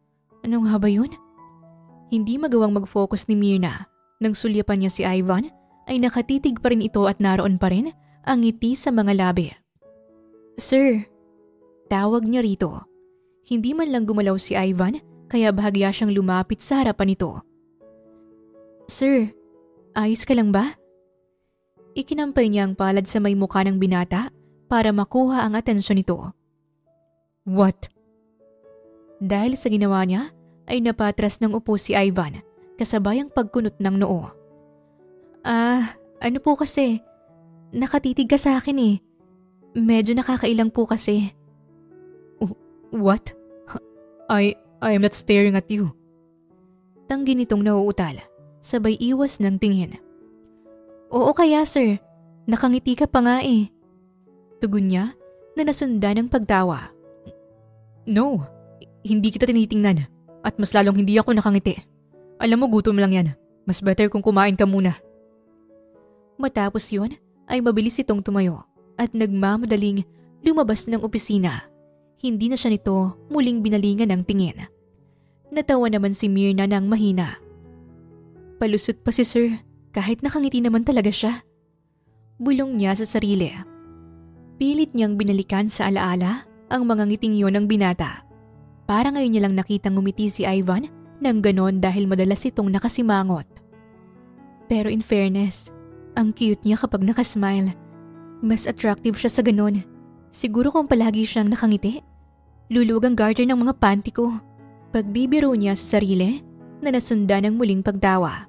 nga ba yun? Hindi magawang mag-focus ni Myrna. Nang sulyapan niya si Ivan, ay nakatitig pa rin ito at naroon pa rin ang ngiti sa mga labi. Sir, tawag niya rito. Hindi man lang gumalaw si Ivan, kaya bahagya siyang lumapit sa harapan nito. Sir, ayos ka lang ba? Ikinampay niya ang palad sa may mukha ng binata para makuha ang atensyon nito. What? Dahil sa ginawa niya, ay napatras ng upo si Ivan, kasabay ang pagkunot ng noo. Ano po kasi? Nakatitig ka sa akin eh. Medyo nakakailang po kasi. What? I am not staring at you. Tanggi nitong nauutal, sabay iwas ng tingin. Oo kaya sir, nakangiti ka pa nga eh. Tugon niya na nasundan ng pagtawa. No, hindi kita tinitingnan at mas lalong hindi ako nakangiti. Alam mo gutom lang yan, mas better kung kumain ka muna. Matapos yun ay mabilis itong tumayo at nagmamadaling lumabas ng opisina. Hindi na siya nito muling binalingan ng tingin. Natawa naman si Myrna ng mahina. Palusot pa si sir, kahit nakangiti naman talaga siya. Bulong niya sa sarili. Pilit niyang binalikan sa alaala ang mga ngiting yon ng binata. Para ngayon niya lang nakitang ngumiti si Ivan ng ganon dahil madalas itong nakasimangot. Pero in fairness, ang cute niya kapag nakasmile. Mas attractive siya sa ganon. Siguro kung palagi siyang nakangiti, luluwag ang garter ng mga panty ko. Pagbibiro niya sa sarili na nasundan ng muling pagtawa.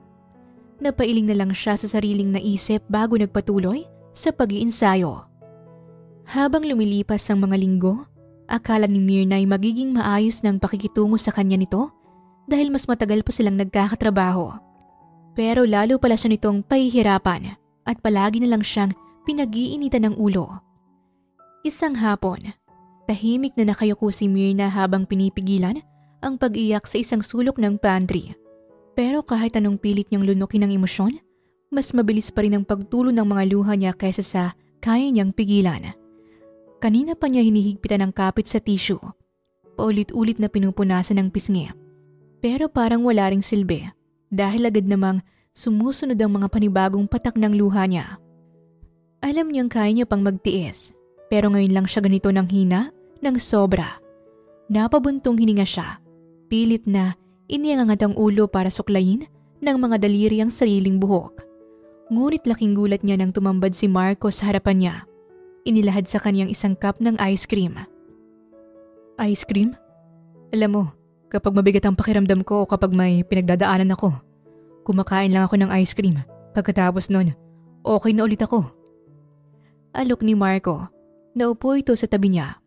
Napailing na lang siya sa sariling naisip bago nagpatuloy sa pag-iensayo. Habang lumilipas ang mga linggo, akala ni Myrna ay magiging maayos ng pakikitungo sa kanya nito dahil mas matagal pa silang nagkakatrabaho. Pero lalo pala siya nitong pahihirapan at palagi na lang siyang pinag-iinitan ng ulo. Isang hapon, tahimik na nakayuko si Myrna habang pinipigilan ang pag-iyak sa isang sulok ng pantry. Pero kahit anong pilit niyang lunukin ng emosyon, mas mabilis pa rin ang pagtulo ng mga luha niya kaysa sa kaya niyang pigilan. Kanina pa niya hinihigpitan ng kapit sa tissue. Paulit-ulit na pinupunasan ng pisngi. Pero parang wala ring silbi dahil agad namang sumusunod ang mga panibagong patak ng luha niya. Alam niyang kaya niya pang magtiis, pero ngayon lang siya ganito ng hina ng sobra. Napabuntong hininga siya. Pilit na iniangangat ang ulo para suklayin ng mga daliri ang sariling buhok. Ngunit laking gulat niya nang tumambad si Marco sa harapan niya. Inilahad sa kanyang isang cup ng ice cream. Ice cream? Alam mo, kapag mabigat ang pakiramdam ko o kapag may pinagdadaanan ako, kumakain lang ako ng ice cream. Pagkatapos nun, okay na ulit ako. Alok ni Marco. Naupo ito sa tabi niya.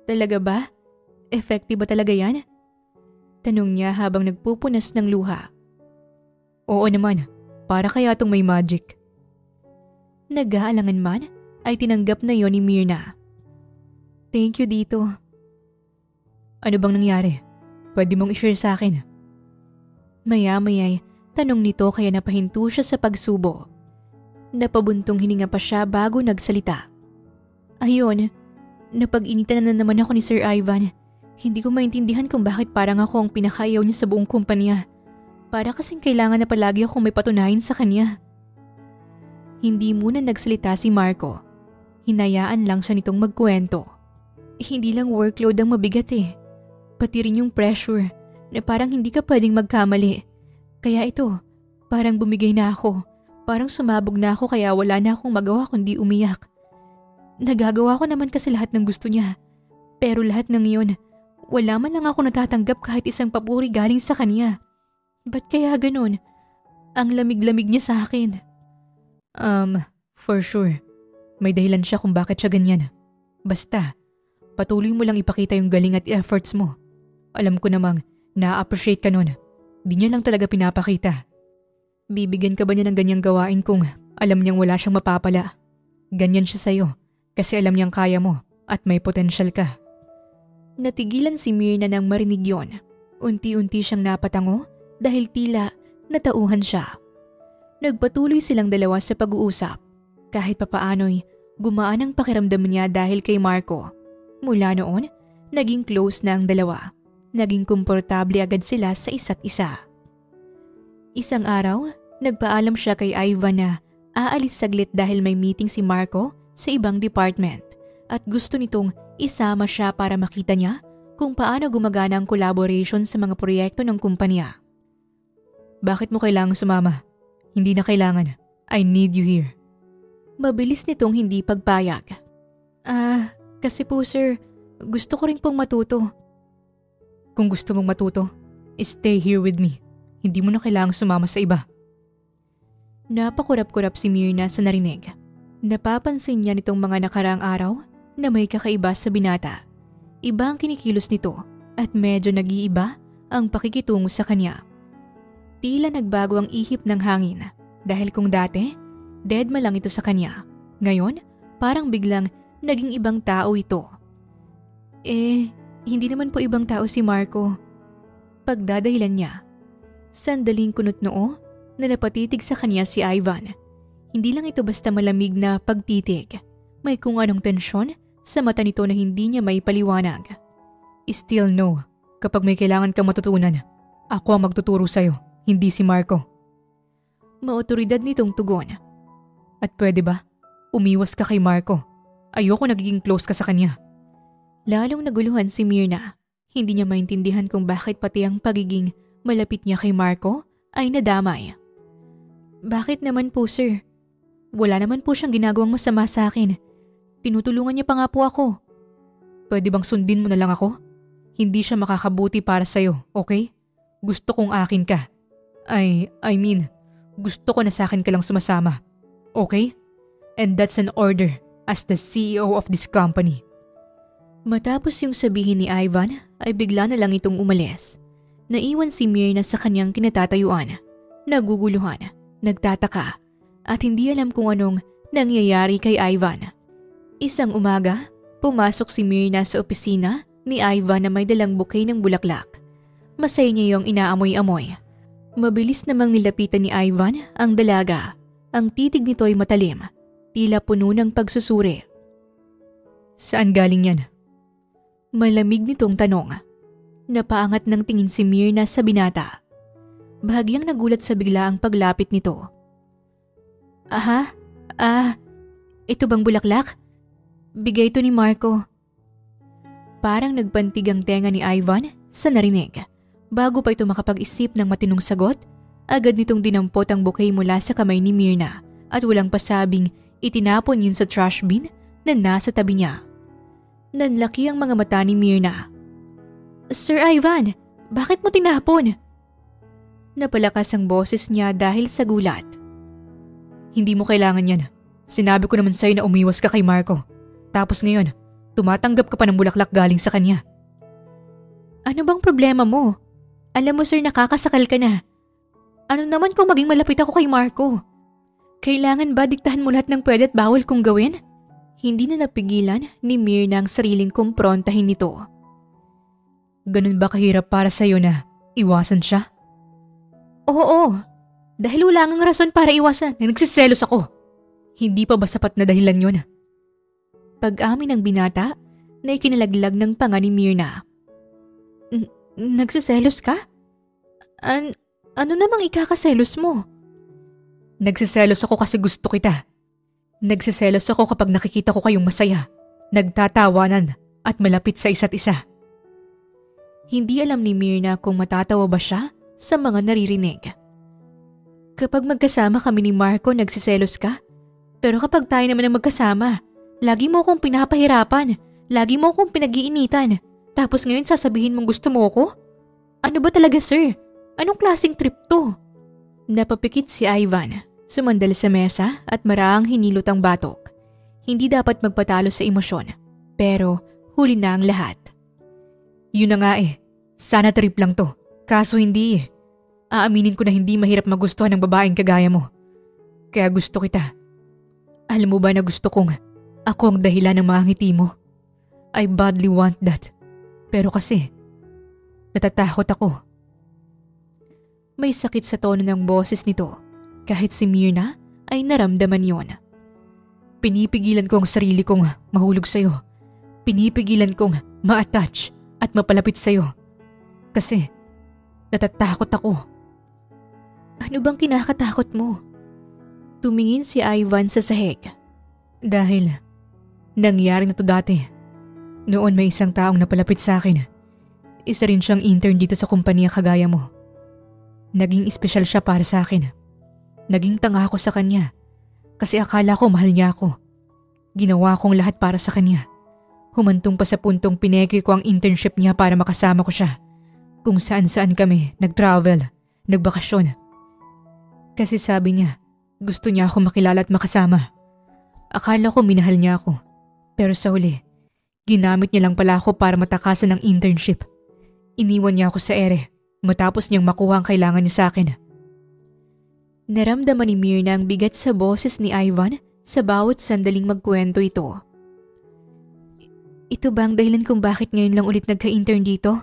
Talaga ba? Effective ba talaga yan? Tanong niya habang nagpupunas ng luha. Oo naman, para kaya itong may magic. Nag-aalangan man ay tinanggap na yon ni Myrna. Thank you dito. Ano bang nangyari? Pwede mong i-share sa akin. Maya-maya'y tanong nito kaya napahinto siya sa pagsubo. Napabuntong hininga pa siya bago nagsalita. Ayun, napag-initan na naman ako ni Sir Ivan. Hindi ko maintindihan kung bakit parang ako ang pinakaayaw niya sa buong kumpanya. Para kasing kailangan na palagi akong may patunayan sa kanya. Hindi muna nagsalita si Marco. Hinayaan lang siya nitong magkwento. Hindi lang workload ang mabigat pati rin yung pressure na parang hindi ka pwedeng magkamali. Kaya ito, parang bumigay na ako. Parang sumabog na ako kaya wala na akong magawa kundi umiyak. Nagagawa ko naman kasi lahat ng gusto niya. Pero lahat ng iyon, wala man lang ako natatanggap kahit isang papuri galing sa kanya. Ba't kaya ganun? Ang lamig-lamig niya sa akin. For sure. May dahilan siya kung bakit siya ganyan. Basta, patuloy mo lang ipakita yung galing at efforts mo. Alam ko namang na-appreciate ka nun. Di niya lang talaga pinapakita. Bibigyan ka ba niya ng ganyang gawain kung alam niyang wala siyang mapapala? Ganyan siya sa'yo kasi alam niyang kaya mo at may potensyal ka. Natigilan si Myrna nang marinig yon. Unti-unti siyang napatango dahil tila natauhan siya. Nagpatuloy silang dalawa sa pag-uusap. Kahit papaano'y gumaan ang pakiramdam niya dahil kay Marco. Mula noon, naging close na ang dalawa. Naging komportable agad sila sa isa't isa. Isang araw, nagpaalam siya kay Ivan na aalis saglit dahil may meeting si Marco sa ibang department at gusto nitong isama siya para makita niya kung paano gumagana ang collaboration sa mga proyekto ng kumpanya. Bakit mo kailangang sumama? Hindi na kailangan. I need you here. Mabilis nitong hindi pagpayag. Kasi po sir, gusto ko rin pong matuto. Kung gusto mong matuto, stay here with me. Hindi mo na kailangang sumama sa iba. Napakurap-kurap si Myrna sa narinig. Napapansin niya nitong mga nakaraang araw na may kakaiba sa binata. Iba ang kinikilos nito at medyo nag-iiba ang pakikitungo sa kanya. Tila nagbago ang ihip ng hangin dahil kung dati, deadma lang ito sa kanya. Ngayon, parang biglang naging ibang tao ito. Hindi naman po ibang tao si Marco. Pagdadahilan niya. Sandaling kunot noo na napatitig sa kanya si Ivan. Hindi lang ito basta malamig na pagtitig. May kung anong tensyon sa mata nito na hindi niya may paliwanag. Still no, kapag may kailangan kang matutunan, ako ang magtuturo sa'yo, hindi si Marco. Maotoridad nitong tugon. At pwede ba? Umiwas ka kay Marco. Ayoko nagiging close ka sa kanya. Lalong naguluhan si Myrna. Hindi niya maintindihan kung bakit pati ang pagiging malapit niya kay Marco ay nadamay. Bakit naman po sir? Wala naman po siyang ginagawang masama sa akin. Tinutulungan niya pa nga po ako. Pwede bang sundin mo na lang ako? Hindi siya makakabuti para sa'yo, okay? Gusto kong akin ka. I mean, gusto ko na sa akin ka lang sumasama. Okay? And that's an order as the CEO of this company. Matapos yung sabihin ni Ivan ay bigla na lang itong umalis. Naiwan si Myrna sa kanyang kinatatayuan. Naguguluhan, nagtataka, at hindi alam kung anong nangyayari kay Ivan. Isang umaga, pumasok si Myrna sa opisina ni Ivan na may dalang bouquet ng bulaklak. Masaya niya yung inaamoy-amoy. Mabilis namang nilapitan ni Ivan ang dalaga. Ang titig nito ay matalim, tila puno ng pagsusuri. Saan galing yan? Malamig nitong tanong. Napaangat ng tingin si Myrna sa binata. Bahagyang nagulat sa bigla ang paglapit nito. Ito bang bulaklak? Bigay ito ni Marco. Parang nagpantig ang tenga ni Ivan sa narinig. Bago pa ito makapag-isip ng matinong sagot, agad nitong dinampot ang bouquet mula sa kamay ni Myrna at walang pasabing itinapon yun sa trash bin na nasa tabi niya. Nanlaki ang mga mata ni Myrna. Sir Ivan, bakit mo tinapon? Napalakas ang boses niya dahil sa gulat. Hindi mo kailangan yan. Sinabi ko naman sa'yo na umiwas ka kay Marco. Tapos ngayon, tumatanggap ka pa ng bulaklak galing sa kanya. Ano bang problema mo? Alam mo sir, nakakasakal ka na. Ano naman kung maging malapit ako kay Marco? Kailangan ba diktahan mo lahat ng pwede at bawal kong gawin? Hindi na napigilan ni Myrna ang sariling kumprontahin nito. Ganun ba kahirap para sa'yo na iwasan siya? Oo, dahil wala ngang rason para iwasan na nagsiselos ako. Hindi pa ba sapat na dahilan yun? Pag-amin ng binata na ikinalaglag ng panga ni Myrna. Nagsiselos ka? Ano namang ikakaselos mo? Nagsiselos ako kasi gusto kita. Nagsiselos ako kapag nakikita ko kayong masaya, nagtatawanan at malapit sa isa't isa. Hindi alam ni Myrna kung matatawa ba siya sa mga naririnig. Kapag magkasama kami ni Marco, nagsiselos ka? Pero kapag tayo naman ang magkasama, lagi mo akong pinapahirapan, lagi mo akong pinag-iinitan. Tapos ngayon sasabihin mong gusto mo ako? Ano ba talaga sir? Anong klaseng trip to? Napapikit si Ivan, sumandal sa mesa at maraang hinilot ang batok. Hindi dapat magpatalo sa emosyon, pero huli na ang lahat. Yun na nga sana trip lang to, kaso hindi Aaminin ko na hindi mahirap magustuhan ng babaeng kagaya mo. Kaya gusto kita. Alam mo ba na gusto kong ako ang dahilan ng mga ngiti mo? I badly want that. Pero kasi, natatakot ako. May sakit sa tono ng boses nito. Kahit si Myrna ay naramdaman yon. Pinipigilan ko ang sarili kong mahulog sa'yo. Pinipigilan kong ma-attach at mapalapit sa'yo. Kasi, natatakot ako. Ano bang kinakatakot mo? Tumingin si Ivan sa sahig. Dahil, nangyari na to dati. Noon may isang taong napalapit sa akin. Isa rin siyang intern dito sa kumpanya kagaya mo. Naging espesyal siya para sa akin. Naging tanga ako sa kanya. Kasi akala ko mahal niya ako. Ginawa kong lahat para sa kanya. Humantong pa sa puntong pineke ko ang internship niya para makasama ko siya. Kung saan-saan kami, nag-travel, nagbakasyon. Kasi sabi niya, gusto niya ako makilala at makasama. Akala ko minahal niya ako. Pero sa huli, ginamit niya lang pala ako para matakasan ng internship. Iniwan niya ako sa ere matapos niyang makuha ang kailangan niya sa akin. Naramdaman ni Myrna ang bigat sa boses ni Ivan sa bawat sandaling magkwento ito. Ito ba ang dahilan kung bakit ngayon lang ulit nagka-intern dito?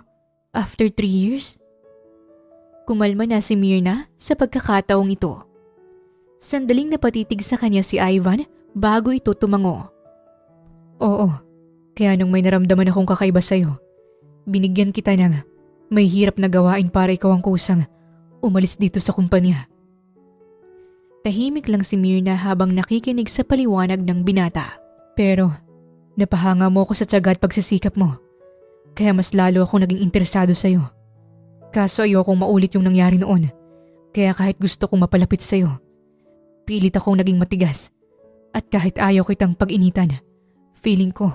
After 3 years? Kumalma na si Myrna sa pagkakataong ito. Sandaling napatitig sa kanya si Ivan bago ito tumango. Oo, kaya nung may naramdaman akong kakaiba sa'yo, binigyan kita ng may hirap na gawain para ikaw ang kusang umalis dito sa kumpanya. Tahimik lang si Myrna habang nakikinig sa paliwanag ng binata. Pero napahanga mo ako sa tiyaga at pagsisikap mo. Kaya mas lalo akong naging interesado sa'yo. Kaso ayokong maulit yung nangyari noon. Kaya kahit gusto kong mapalapit sa'yo, pilit akong naging matigas. At kahit ayaw kitang pag-initan, feeling ko,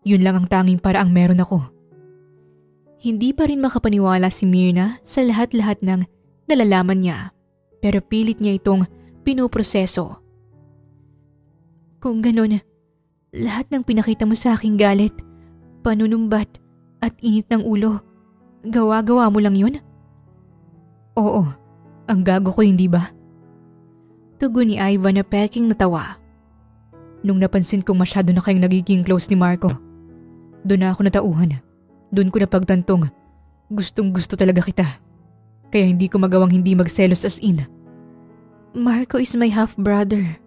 yun lang ang tanging paraang meron ako. Hindi pa rin makapaniwala si Myrna sa lahat-lahat ng nalalaman niya. Pero pilit niya itong pinoproseso. Kung ganun, lahat ng pinakita mo sa aking galit, panunumbat at init ng ulo, gawa-gawa mo lang yun? Oo, ang gago ko hindi ba? Tugon ni Ivan na peking natawa. Nung napansin kong masyado na kayong nagiging close ni Marco, doon na ako natauhan. Doon ko napagtantong, gustong gusto talaga kita. Kaya hindi ko magawang hindi magselos as in. Marco is my half-brother.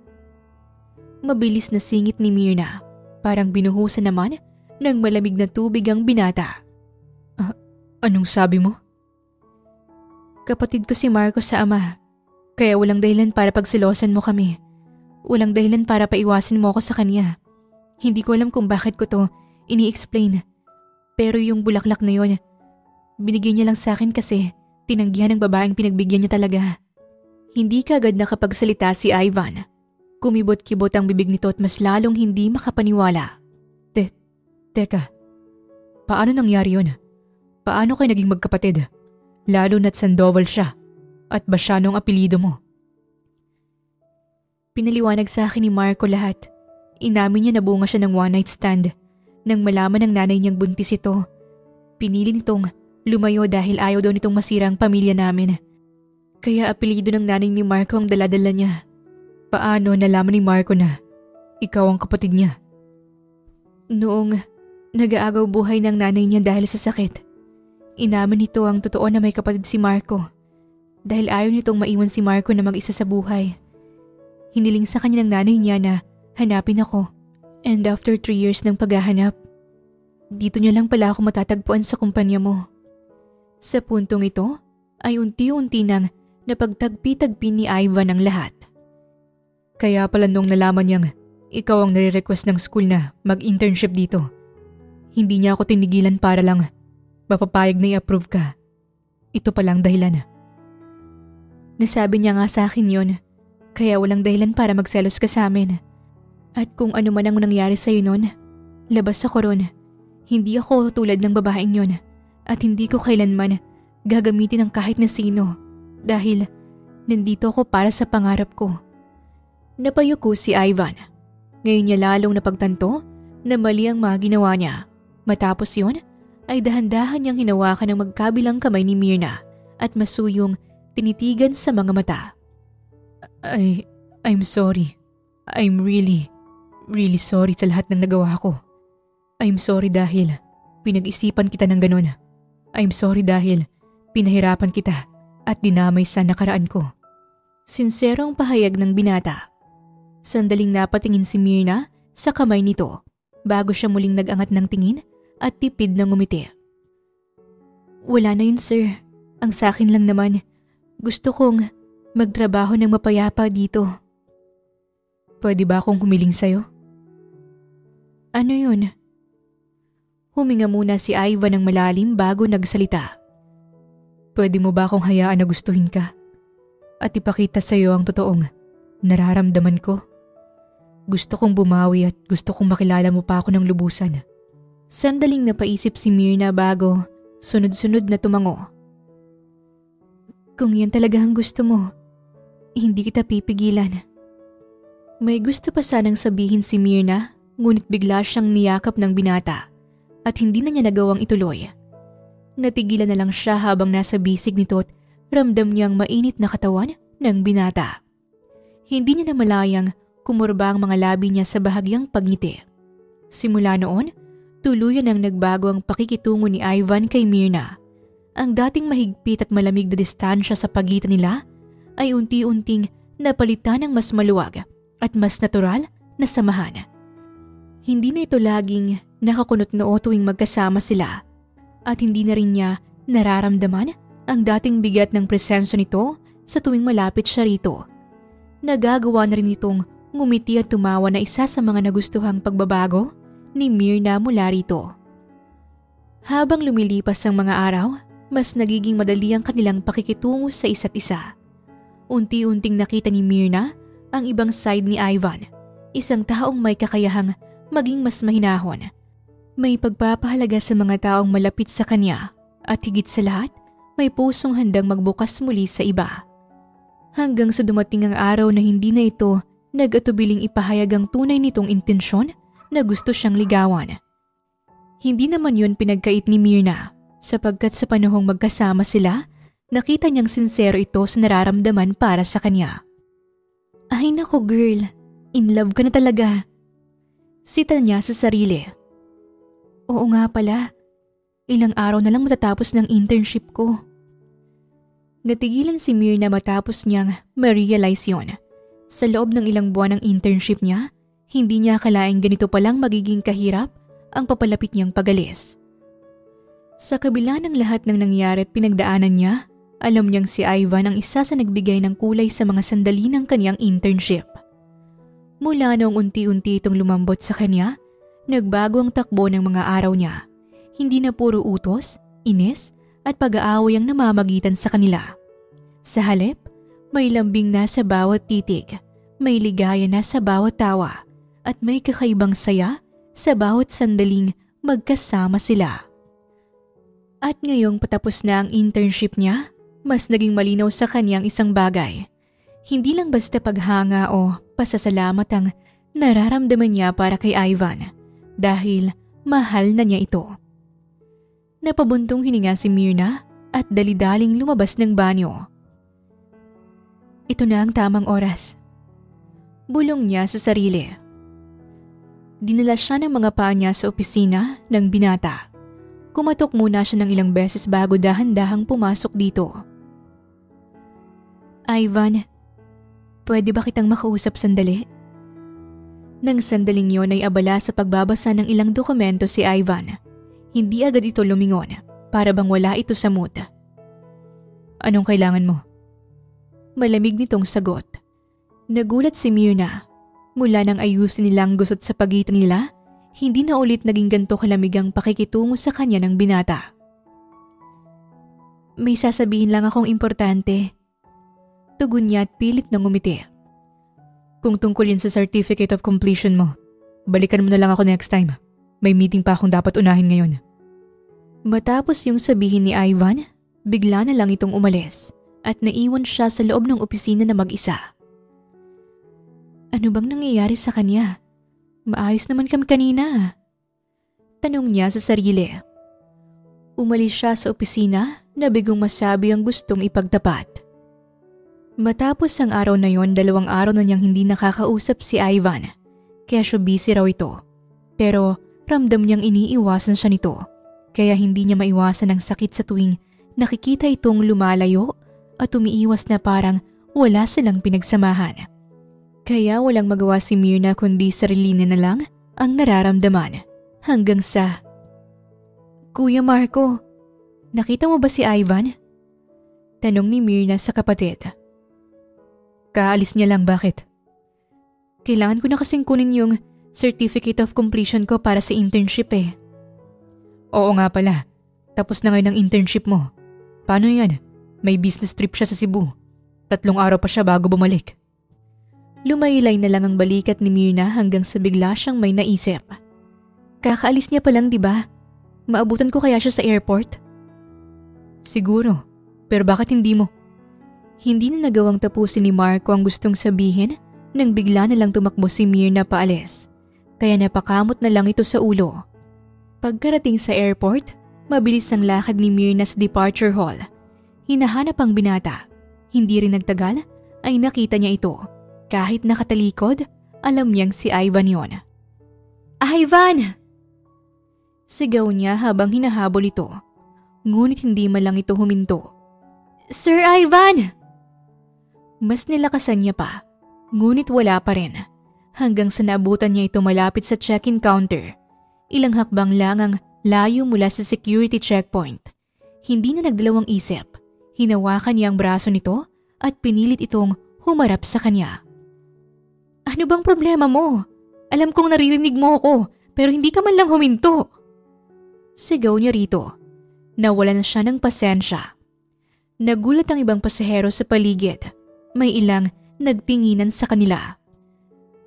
Mabilis na singit ni Myrna, parang binuhusan naman ng malamig na tubig ang binata. Anong sabi mo? Kapatid ko si Marco sa ama, kaya walang dahilan para pagsilosan mo kami. Walang dahilan para paiwasin mo ako sa kanya. Hindi ko alam kung bakit ko to ini-explain. Pero yung bulaklak na yon, binigay niya lang sa akin kasi tinanggihan ng babaeng pinagbigyan niya talaga. Hindi kaagad nakapagsalita si Ivan. Kumibot-kibot ang bibig nito at mas lalong hindi makapaniwala. Teka, paano nangyari yun? Paano kayo naging magkapatid? Lalo na't Sandoval siya. At Basiano ang apelido mo. Pinaliwanag sa akin ni Marco lahat. Inamin niya na bunga siya ng one-night stand. Nang malaman ng nanay niyang buntis ito, pinili nitong lumayo dahil ayaw daw nitong masira ang pamilya namin. Kaya apelido ng nanay ni Marco ang daladala niya. Paano nalaman ni Marco na ikaw ang kapatid niya? Noong nag-aagaw buhay ng nanay niya dahil sa sakit, inamin nito ang totoo na may kapatid si Marco. Dahil ayaw nitong maiwan si Marco na mag-isa sa buhay. Hiniling sa kanya ng nanay niya na hanapin ako. And after 3 years ng paghahanap, dito niya lang pala ako matatagpuan sa kumpanya mo. Sa puntong ito ay unti-unti nang napagtagpi-tagpi ni Ivan ang lahat. Kaya pala nung nalaman niyang ikaw ang nare-request ng school na mag-internship dito, hindi niya ako tinigilan para lang mapapayag na i-approve ka. Ito palang dahilan. Nasabi niya nga sa akin yon, kaya walang dahilan para magselos ka sa amin. At kung ano man ang nangyari sa'yo nun, labas ako ron. Hindi ako tulad ng babaeng yon at hindi ko kailanman gagamitin ng kahit na sino dahil nandito ako para sa pangarap ko. Napayuko si Ivan. Ngayon niya lalong napagtanto na mali ang mga ginawa niya. Matapos yon ay dahan-dahan niyang hinawakan ng magkabilang kamay ni Myrna at masuyong tinitigan sa mga mata. I'm sorry. I'm really sorry sa lahat ng nagawa ko. I'm sorry dahil pinag-isipan kita ng ganun. I'm sorry dahil pinahirapan kita at dinamay sa nakaraan ko. Sinserong pahayag ng binata. Sandaling napatingin si Myrna sa kamay nito bago siya muling nag-angat ng tingin at tipid ng ngumiti. Wala na yun, sir. Ang sakin lang naman, gusto kong magtrabaho ng mapayapa dito. Pwede ba akong humiling sa'yo? Ano yun? Huminga muna si Ivan ng malalim bago nagsalita. Pwede mo ba akong hayaan na gustuhin ka? At ipakita sa'yo ang totoong nararamdaman ko? Gusto kong bumawi at gusto kong makilala mo pa ako ng lubusan. Sandaling napaisip si Myrna bago sunod-sunod na tumango. Kung yan talaga ang gusto mo, hindi kita pipigilan. May gusto pa sanang sabihin si Myrna, ngunit bigla siyang niyakap ng binata at hindi na niya nagawang ituloy. Natigilan na lang siya habang nasa bisig nito at ramdam niyang mainit na katawan ng binata. Hindi niya namalayang kumurba ang mga labi niya sa bahagyang pagngiti. Simula noon, tuluyan ang nagbago ang pakikitungo ni Ivan kay Myrna. Ang dating mahigpit at malamig na distansya sa pagitan nila ay unti-unting napalitan ng mas maluwag at mas natural na samahan. Hindi na ito laging nakakunot-noo tuwing magkasama sila at hindi na rin niya nararamdaman ang dating bigat ng presensya nito sa tuwing malapit siya rito. Nagagawa na rin itong ngumiti at tumawa na isa sa mga nagustuhang pagbabago ni Myrna mula rito. Habang lumilipas ang mga araw, mas nagiging madali ang kanilang pakikitungo sa isa't isa. Unti-unting nakita ni Myrna ang ibang side ni Ivan, isang taong may kakayahang maging mas mahinahon. May pagpapahalaga sa mga taong malapit sa kanya at higit sa lahat, may pusong handang magbukas muli sa iba. Hanggang sa dumating ang araw na hindi na ito nag-atubiling ipahayag ang tunay nitong intensyon na gusto siyang ligawan. Hindi naman yun pinagkait ni Myrna sapagkat sa panahong magkasama sila, nakita niyang sincero ito sa nararamdaman para sa kanya. Ay nako girl, in love ka na talaga. Sita niya sa sarili. Oo nga pala, ilang araw na lang matatapos ng internship ko. Natigilan si Myrna matapos niyang ma-realize yun. Sa loob ng ilang buwan ng internship niya, hindi niya akalaing ganito palang magiging kahirap ang papalapit niyang pagalis. Sa kabila ng lahat ng nangyari at pinagdaanan niya, alam niyang si Ivan ang isa sa nagbigay ng kulay sa mga sandali ng kanyang internship. Mula noong unti-unti itong lumambot sa kanya, nagbago ang takbo ng mga araw niya. Hindi na puro utos, inis at pag-aaway ang namamagitan sa kanila. Sa halip, may lambing na sa bawat titig, may ligaya na sa bawat tawa, at may kakaibang saya sa bawat sandaling magkasama sila. At ngayong patapos na ang internship niya, mas naging malinaw sa kanyang isang bagay. Hindi lang basta paghanga o pasasalamat ang nararamdaman niya para kay Ivan, dahil mahal na niya ito. Napabuntong hininga si Myrna at dali-daling lumabas ng banyo. Ito na ang tamang oras. Bulong niya sa sarili. Dinala siya ng mga paa niya sa opisina ng binata. Kumatok muna siya ng ilang beses bago dahan-dahang pumasok dito. Ivan, pwede ba kitang makausap sandali? Nang sandaling yon ay abala sa pagbabasa ng ilang dokumento si Ivan. Hindi agad ito lumingon, para bang wala ito sa mood. Anong kailangan mo? Malamig nitong sagot. Nagulat si Myrna. Mula nang ayusin nilang gusot sa pagitan nila, hindi na ulit naging ganito kalamig ang pakikitungo sa kanya ng binata. May sasabihin lang akong importante. Tugon niya at pilit na ngumiti. Kung tungkol yan sa certificate of completion mo, balikan mo na lang ako next time. May meeting pa akong dapat unahin ngayon. Matapos yung sabihin ni Ivan, bigla na lang itong umalis at naiwan siya sa loob ng opisina na mag-isa. Ano bang nangyayari sa kanya? Maayos naman kami kanina. Tanong niya sa sarili. Umalis siya sa opisina na bigong masabi ang gustong ipagtapat. Matapos ang araw na yon, 2 araw na niyang hindi nakakausap si Ivan. Kaya siya busy raw ito. Pero ramdam niyang iniiwasan siya nito. Kaya hindi niya maiwasan ang sakit sa tuwing nakikita itong lumalayo at umiiwas na parang wala silang pinagsamahan. Kaya walang magawa si Myrna kundi sarilinin na lang ang nararamdaman. Hanggang sa... Kuya Marco, nakita mo ba si Ivan? Tanong ni Myrna sa kapatid. Kaalis niya lang, bakit? Kailangan ko na kasing kunin yung certificate of completion ko para sa internship eh. Oo nga pala, tapos na ngayon ang internship mo. Paano yan? May business trip siya sa Cebu. 3 araw pa siya bago bumalik. Lumaylay na lang ang balikat ni Myrna hanggang sa bigla siyang may naisip. Kakaalis niya pa lang, diba? Maabutan ko kaya siya sa airport? Siguro, pero bakit hindi mo? Hindi na nagawang tapusin ni Marco ang gustong sabihin nang bigla na lang tumakbo si Myrna paalis. Kaya napakamot na lang ito sa ulo. Pagkarating sa airport, mabilis ang lakad ni Myrna sa departure hall. Hinahanap ang binata. Hindi rin nagtagal ay nakita niya ito. Kahit nakatalikod, alam niyang si Ivan yon. Ivan! Sigaw niya habang hinahabol ito. Ngunit hindi man lang ito huminto. Sir Ivan! Mas nilakasan niya pa. Ngunit wala pa rin. Hanggang sa naabutan niya ito malapit sa check-in counter. Ilang hakbang lang ang layo mula sa security checkpoint. Hindi na nagdalawang isip. Hinawakan niya ang braso nito at pinilit itong humarap sa kanya. Ano bang problema mo? Alam kong naririnig mo ako, pero hindi ka man lang huminto. Sigaw niya rito. Nawalan na siya ng pasensya. Nagulat ang ibang pasahero sa paligid. May ilang nagtinginan sa kanila.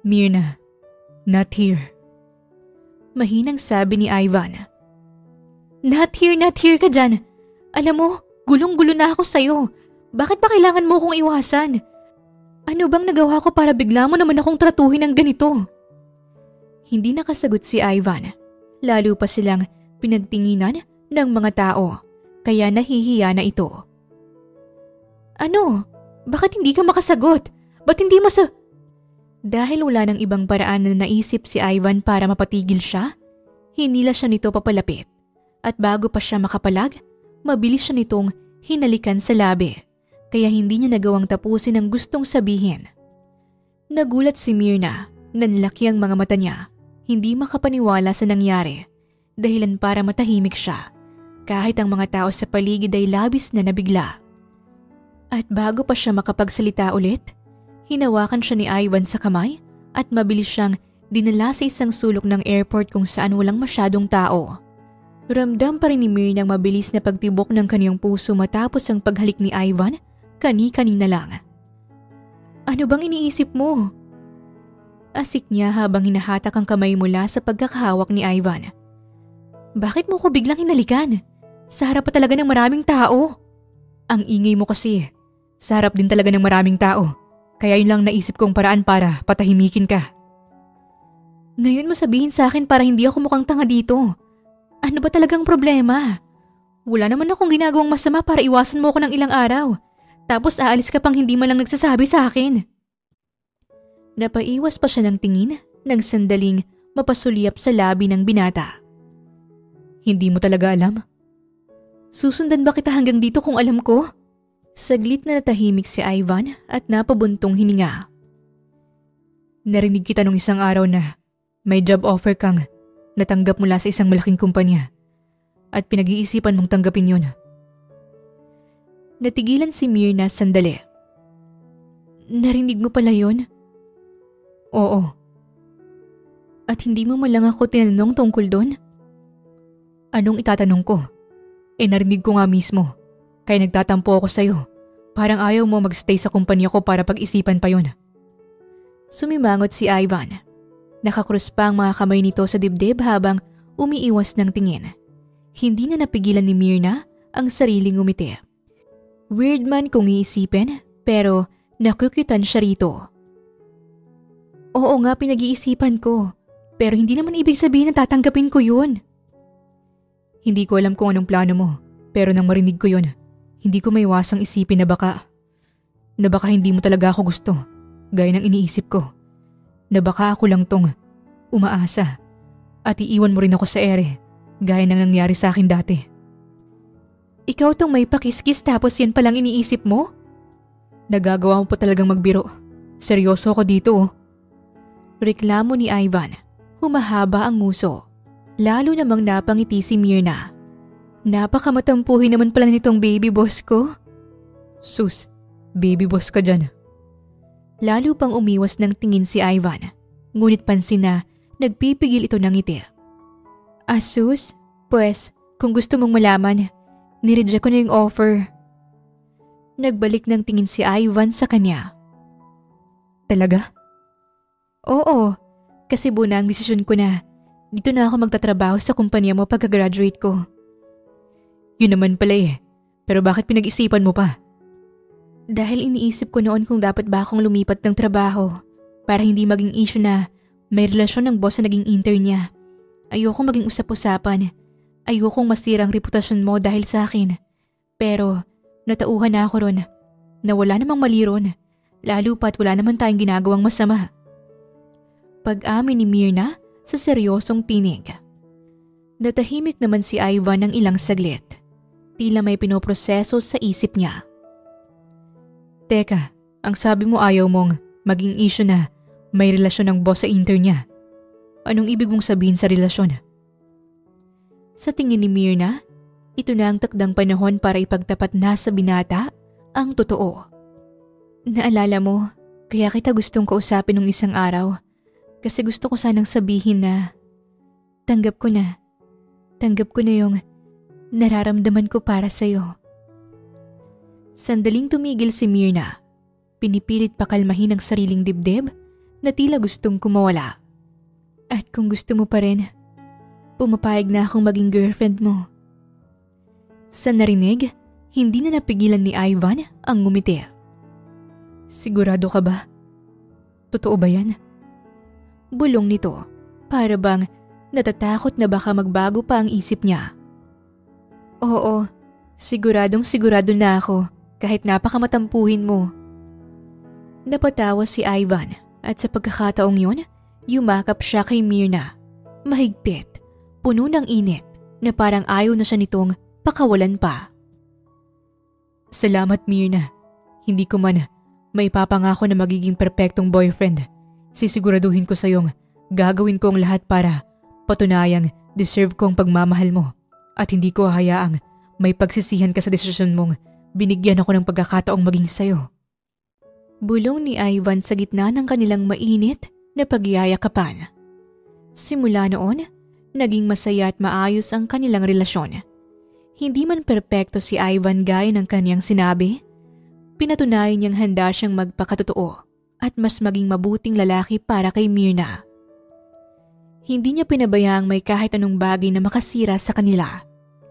Myrna, not here. Mahinang sabi ni Ivan. Not here ka dyan. Alam mo, gulong-gulo na ako sa'yo. Bakit ba kailangan mo kong iwasan? Ano bang nagawa ko para bigla mo naman akong tratuhin ng ganito? Hindi nakasagot si Ivan. Lalo pa silang pinagtinginan ng mga tao. Kaya nahihiya na ito. Ano? Bakit hindi ka makasagot? Ba't hindi mo Dahil wala ng ibang paraan na naisip si Ivan para mapatigil siya, hinila siya nito papalapit. At bago pa siya makapalag, mabilis siya nitong hinalikan sa labi, kaya hindi niya nagawang tapusin ang gustong sabihin. Nagulat si Myrna, nanlaki ang mga mata niya, hindi makapaniwala sa nangyari, dahilan para matahimik siya, kahit ang mga tao sa paligid ay labis na nabigla. At bago pa siya makapagsalita ulit, hinawakan siya ni Ivan sa kamay at mabilis siyang dinala sa isang sulok ng airport kung saan walang masyadong tao. Ramdam pa rin ni Myrna ang mabilis na pagtibok ng kaniyang puso matapos ang paghalik ni Ivan, kani-kanina lang. Ano bang iniisip mo? Asik niya habang hinahatak ang kamay mula sa pagkakahawak ni Ivan. Bakit mo ko biglang hinalikan? Sa harap pa talaga ng maraming tao. Ang ingay mo kasi. Sa harap din talaga ng maraming tao. Kaya yun lang naisip kong paraan para patahimikin ka. Ngayon mo sabihin sa akin para hindi ako mukhang tanga dito. Ano ba talagang problema? Wala naman akong ginagawang masama para iwasan mo ako ng ilang araw. Tapos aalis ka pang hindi man lang nagsasabi sa akin. Napaiwas pa siya ng tingin nang sandaling mapasulyap sa labi ng binata. Hindi mo talaga alam? Susundan ba kita hanggang dito kung alam ko? Saglit na natahimik si Ivan at napabuntong hininga. Narinig kita nung isang araw na may job offer kang natanggap mula sa isang malaking kumpanya at pinag-iisipan mong tanggapin yon. Natigilan si Myrna sandali. Narinig mo pala yon? Oo. At hindi mo lang ako tinanong tungkol doon? Anong itatanong ko? Narinig ko nga mismo. Kaya nagtatampo ako sa'yo. Parang ayaw mo magstay sa kumpanya ko para pag-isipan pa yon. Sumimangot si Ivan. Nakakrus pa ang mga kamay nito sa dibdib habang umiiwas ng tingin. Hindi na napigilan ni Myrna ang sariling ngumiti. Weird man kung iisipin, pero nakukyutan siya rito. Oo nga, pinag-iisipan ko. Pero hindi naman ibig sabihin na tatanggapin ko yun. Hindi ko alam kung anong plano mo, pero nang marinig ko yun, hindi ko maiwasang isipin na baka hindi mo talaga ako gusto, gaya ng iniisip ko. Na baka ako lang tong umaasa at iiwan mo rin ako sa ere, gaya ng nangyari sa akin dati. Ikaw tong may pakiskis tapos yan palang iniisip mo? Nagagawa mo pa talagang magbiro. Seryoso ako dito oh. Reklamo ni Ivan. Humahaba ang nguso. Lalo namang napangiti si Myrna. Napakamatampuhin naman pala nitong baby boss ko. Sus, baby boss ka dyan. Lalo pang umiwas ng tingin si Ivan. Ngunit pansin na nagpipigil ito ng ngiti. Sus, pues kung gusto mong malaman, nireject ko na yung offer. Nagbalik ng tingin si Ivan sa kanya. Talaga? Oo, kasi buo na ang desisyon ko na dito na ako magtatrabaho sa kumpanya mo pagka-graduate ko. Yun naman pala eh, pero bakit pinag-isipan mo pa? Dahil iniisip ko noon kung dapat ba akong lumipat ng trabaho para hindi maging issue na may relasyon ng boss na naging intern niya. Ayokong maging usap-usapan. Ayokong masira ang reputasyon mo dahil sa akin. Pero natauhan na ako ron na wala namang mali ron, lalo pat wala naman tayong ginagawang masama. Pag-amin ni Myrna sa seryosong tinig. Natahimik naman si Ivan ng ilang saglit. Tila may pinoproseso sa isip niya. Teka, ang sabi mo ayaw mong maging issue na may relasyon ng boss sa intern niya. Anong ibig mong sabihin sa relasyon? Sa tingin ni Myrna, ito na ang takdang panahon para ipagtapat na sa binata ang totoo. Naalala mo, kaya kita gustong kausapin ng isang araw kasi gusto ko sanang sabihin na tanggap ko na yung nararamdaman ko para sa'yo. Sandaling tumigil si Myrna. Pinipilit pakalmahin ang sariling dibdib na tila gustong kumawala. At kung gusto mo pa rin, pumapayag na akong maging girlfriend mo. Sa narinig, hindi na napigilan ni Ivan ang ngumiti. Sigurado ka ba? Totoo ba yan? Bulong nito, para bang natatakot na baka magbago pa ang isip niya. Oo, siguradong sigurado na ako kahit napakamatampuhin mo. Napatawa si Ivan At sa pagkakataong yun, yumakap siya kay Myrna. Mahigpit, puno ng init na parang ayaw na siya nitong pakawalan pa. Salamat Myrna. Hindi ko man may papangako na magiging perpektong boyfriend. Sisiguraduhin ko sa'yong gagawin ko ang lahat para patunayang deserve ko ang pagmamahal mo at hindi ko hayaang may pagsisihan ka sa desisyon mong binigyan ako ng pagkakataong maging sayo. Bulong ni Ivan sa gitna ng kanilang mainit na pagyayakapan. Simula noon, naging masaya at maayos ang kanilang relasyon. Hindi man perpekto si Ivan gaya ng kanyang sinabi, pinatunayan niyang handa siyang magpakatotoo at mas maging mabuting lalaki para kay Myrna. Hindi niya pinabayaang may kahit anong bagay na makasira sa kanila.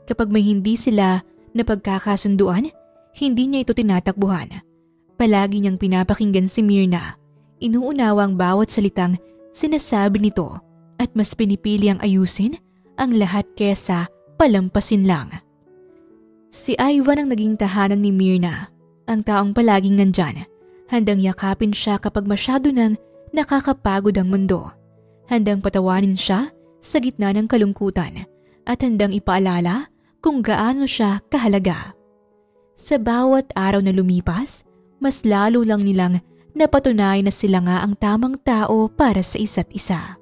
Kapag may hindi sila na pagkakasunduan, hindi niya ito tinatakbuhan. Palagi niyang pinapakinggan si Myrna. Inuunawa ang bawat salitang sinasabi nito at mas pinipili ang ayusin ang lahat kesa palampasin lang. Si Ivan ang naging tahanan ni Myrna, ang taong palaging nandyan. Handang yakapin siya kapag masyado nang nakakapagod ang mundo. Handang patawanin siya sa gitna ng kalungkutan at handang ipaalala kung gaano siya kahalaga. Sa bawat araw na lumipas, mas lalo lang nilang napatunay na sila nga ang tamang tao para sa isa't isa.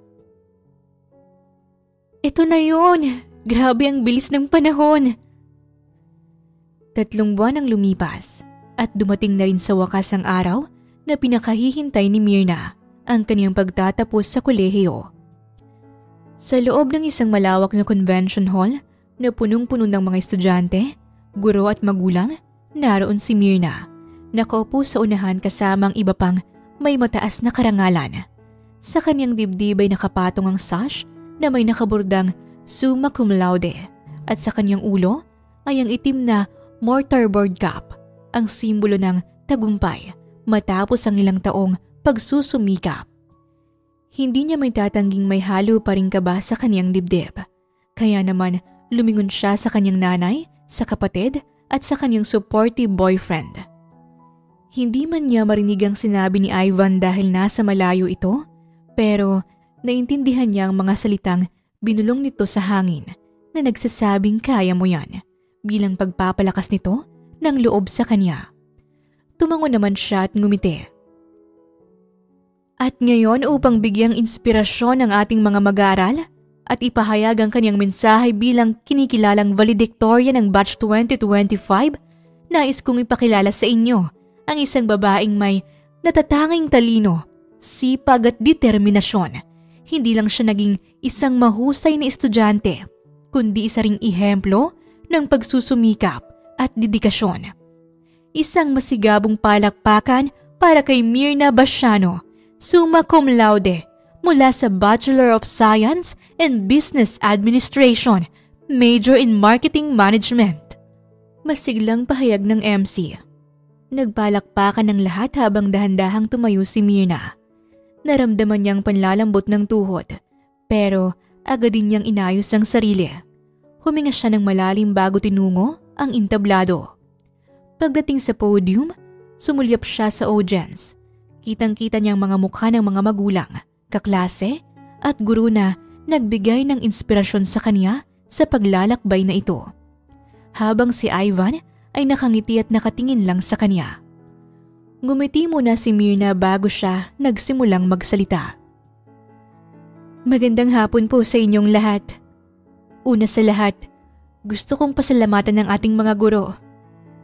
Ito na yun! Grabe ang bilis ng panahon! 3 buwan ang lumipas at dumating na rin sa wakas ang araw na pinakahihintay ni Myrna, ang kaniyang pagtatapos sa kolehiyo. Sa loob ng isang malawak na convention hall na punong-puno ng mga estudyante, guro at magulang, naroon si Myrna. Nakaupo sa unahan kasamang iba pang may mataas na karangalan. Sa kanyang dibdib ay nakapatong ang sash na may nakaburdang summa cum laude at sa kanyang ulo ay ang itim na mortarboard cap, ang simbolo ng tagumpay matapos ang ilang taong pagsusumikap. Hindi niya may tatangging may halo pa ring kaba sa kanyang dibdib. Kaya naman lumingon siya sa kanyang nanay, sa kapatid at sa kanyang supportive boyfriend. Hindi man niya marinig ang sinabi ni Ivan dahil nasa malayo ito, pero naintindihan niya ang mga salitang binulong nito sa hangin na nagsasabing kaya mo yan bilang pagpapalakas nito ng loob sa kanya. Tumango naman siya at ngumiti. At ngayon upang bigyang inspirasyon ang ating mga mag-aaral at ipahayag ang kanyang mensahe bilang kinikilalang valedictorian ng Batch 2025, nais kong ipakilala sa inyo ang isang babaeng may natatanging talino, sipag at determinasyon. Hindi lang siya naging isang mahusay na estudyante, kundi isa ring ehemplo ng pagsusumikap at dedikasyon. Isang masigabong palakpakan para kay Myrna Basiano, summa cum laude mula sa Bachelor of Science in Business Administration, major in Marketing Management. Masiglang pahayag ng MC. Nagpalakpakan ng lahat habang dahan-dahang tumayo si Myrna. Naramdaman niyang panlalambot ng tuhod, pero agad din niyang inayos ang sarili. Huminga siya ng malalim bago tinungo ang entablado. Pagdating sa podium, sumulyap siya sa audience. Kitang-kita niyang mga mukha ng mga magulang, kaklase at guro na nagbigay ng inspirasyon sa kanya sa paglalakbay na ito. Habang si Ivan ay nakangiti at nakatingin lang sa kanya. Ngumiti muna si Myrna bago siya nagsimulang magsalita. Magandang hapon po sa inyong lahat. Una sa lahat, gusto kong pasalamatan ng ating mga guro,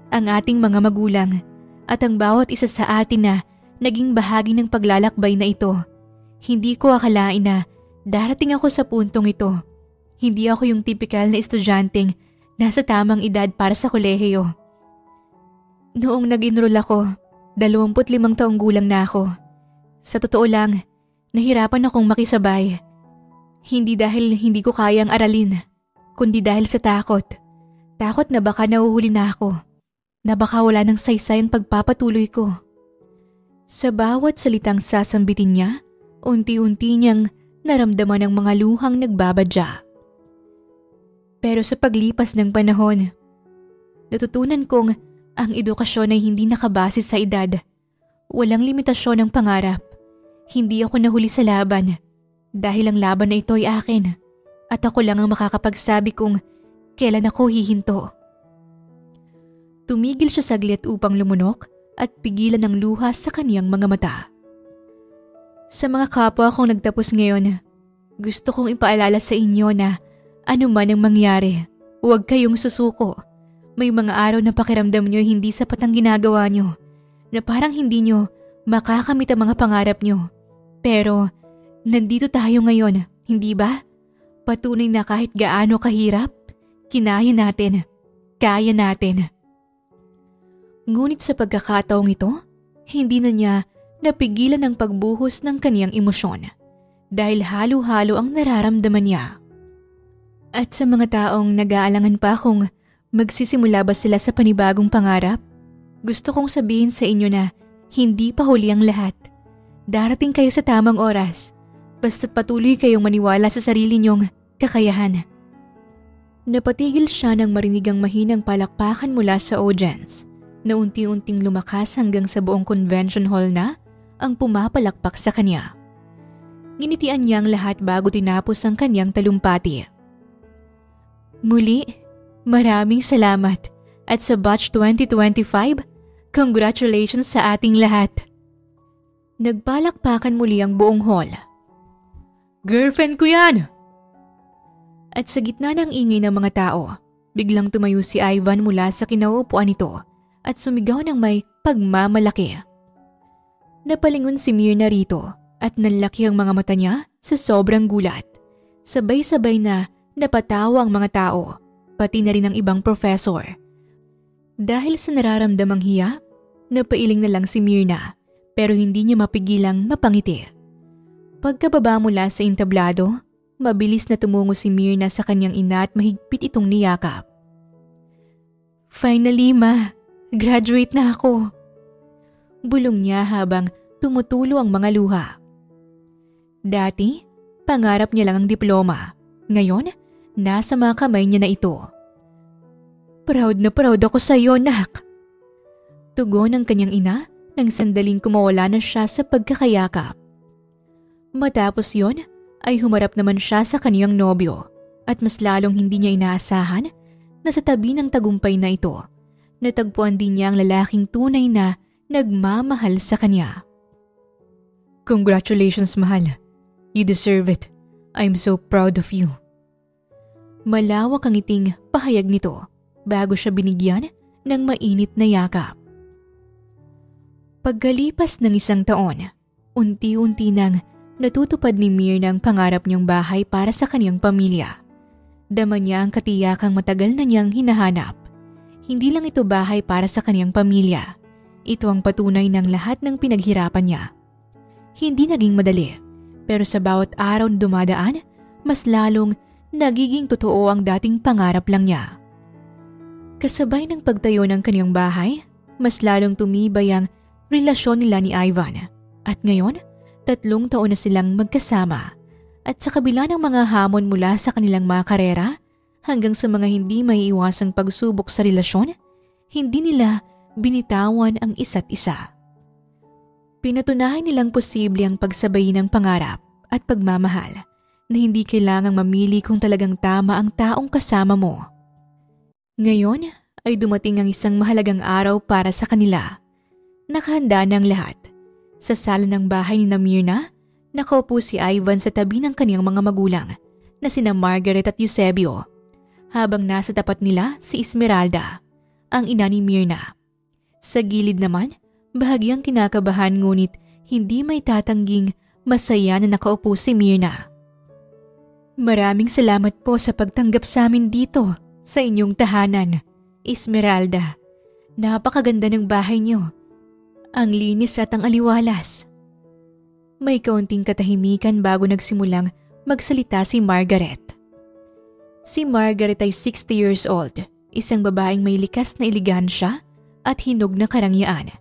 ang ating mga magulang at ang bawat isa sa atin na naging bahagi ng paglalakbay na ito. Hindi ko akalain na darating ako sa puntong ito. Hindi ako yung tipikal na estudyanteng nasa tamang edad para sa kolehiyo. Noong nag-enroll ako, 25 taong gulang na ako. Sa totoo lang, nahirapan akong makisabay. Hindi dahil hindi ko kayang aralin, kundi dahil sa takot. Takot na baka nahuhuli na ako, na baka wala ng saysay ang pagpapatuloy ko. Sa bawat salitang sasambitin niya, unti-unti niyang naramdaman ang mga luhang nagbabadya. Pero sa paglipas ng panahon, natutunan kong ang edukasyon ay hindi nakabase sa edad. Walang limitasyon ng pangarap. Hindi ako nahuli sa laban dahil ang laban na ito ay akin at ako lang ang makakapagsabi kung kailan ako hihinto. Tumigil siya saglit upang lumunok at pigilan ang luha sa kaniyang mga mata. Sa mga kapwa kong nagtapos ngayon, gusto kong ipaalala sa inyo na ano man ang mangyari, huwag kayong susuko. May mga araw na pakiramdam nyo hindi sapat ang ginagawa nyo, na parang hindi nyo makakamit ang mga pangarap nyo. Pero nandito tayo ngayon, hindi ba? Patunay na kahit gaano kahirap, kinaya natin, kaya natin. Ngunit sa pagkakataong ito, hindi na niya napigilan ang pagbuhos ng kaniyang emosyon dahil halo-halo ang nararamdaman niya. At sa mga taong nag-aalangan pa kung magsisimula ba sila sa panibagong pangarap, gusto kong sabihin sa inyo na hindi pa huli ang lahat. Darating kayo sa tamang oras, basta't patuloy kayong maniwala sa sarili niyong kakayahan. Napatigil siya nang marinig ang mahinang palakpakan mula sa audience na unti-unting lumakas hanggang sa buong convention hall na ang pumapalakpak sa kanya. Ginitian niya ang lahat bago tinapos ang kanyang talumpati. Muli, maraming salamat at sa Batch 2025, congratulations sa ating lahat. Nagpalakpakan muli ang buong hall. Girlfriend ko yan! At sa gitna ng ingay ng mga tao, biglang tumayo si Ivan mula sa kinauupuan nito at sumigaw ng may pagmamalaki. Napalingon si Myrna rito at nanlaki ang mga mata niya sa sobrang gulat. Sabay-sabay na napatawa ang mga tao, pati na rin ang ibang professor. Dahil sa nararamdamang hiya, napailing na lang si Myrna pero hindi niya mapigilang mapangiti. Pagkababa mula sa entablado, mabilis na tumungo si Myrna sa kanyang ina at mahigpit itong niyakap. Finally, ma, graduate na ako. Bulong niya habang tumutulo ang mga luha. Dati, pangarap niya lang ang diploma. Ngayon, nasa mga kamay niya na ito. Proud na proud ako sa iyo, nak. Tugon ng kanyang ina nang sandaling kumawala na siya sa pagkakayakap. Matapos yon, ay humarap naman siya sa kaniyang nobyo at mas lalong hindi niya inaasahan na sa tabi ng tagumpay na ito, natagpuan din niya ang lalaking tunay na nagmamahal sa kanya. Congratulations, mahal. You deserve it. I'm so proud of you. Malawak ang ngiting pahayag nito bago siya binigyan ng mainit na yakap. Pagkalipas ng 1 taon, unti-unti nang natutupad ni Myrna ang pangarap niyang bahay para sa kaniyang pamilya. Dama niya ang katiyakang matagal na niyang hinahanap. Hindi lang ito bahay para sa kaniyang pamilya. Ito ang patunay ng lahat ng pinaghirapan niya. Hindi naging madali, pero sa bawat araw na dumadaan, mas lalong nagiging totoo ang dating pangarap lang niya. Kasabay ng pagtayo ng kaniyang bahay, mas lalong tumibay ang relasyon nila ni Ivan. At ngayon, 3 taon na silang magkasama. At sa kabila ng mga hamon mula sa kanilang mga karera, hanggang sa mga hindi maiiwasang pagsubok sa relasyon, hindi nila binitawan ang isa't isa. Pinatunayan nilang posible ang pagsabay ng pangarap at pagmamahal na hindi kailangang mamili kung talagang tama ang taong kasama mo. Ngayon ay dumating ang isang mahalagang araw para sa kanila. Nakahanda na ang lahat. Sa sala ng bahay ni Myrna, nakaupo si Ivan sa tabi ng kaniyang mga magulang na sina Margaret at Eusebio, habang nasa tapat nila si Esmeralda, ang ina ni Myrna. Sa gilid naman, bahagyang kinakabahan ngunit hindi may tatangging masaya na nakaupo si Myrna. Maraming salamat po sa pagtanggap sa amin dito sa inyong tahanan, Esmeralda. Napakaganda ng bahay niyo. Ang linis at ang aliwalas. May kaunting katahimikan bago nagsimulang magsalita si Margaret. Si Margaret ay 60 years old, isang babaeng may likas na elegansya at hinog na karangyaan.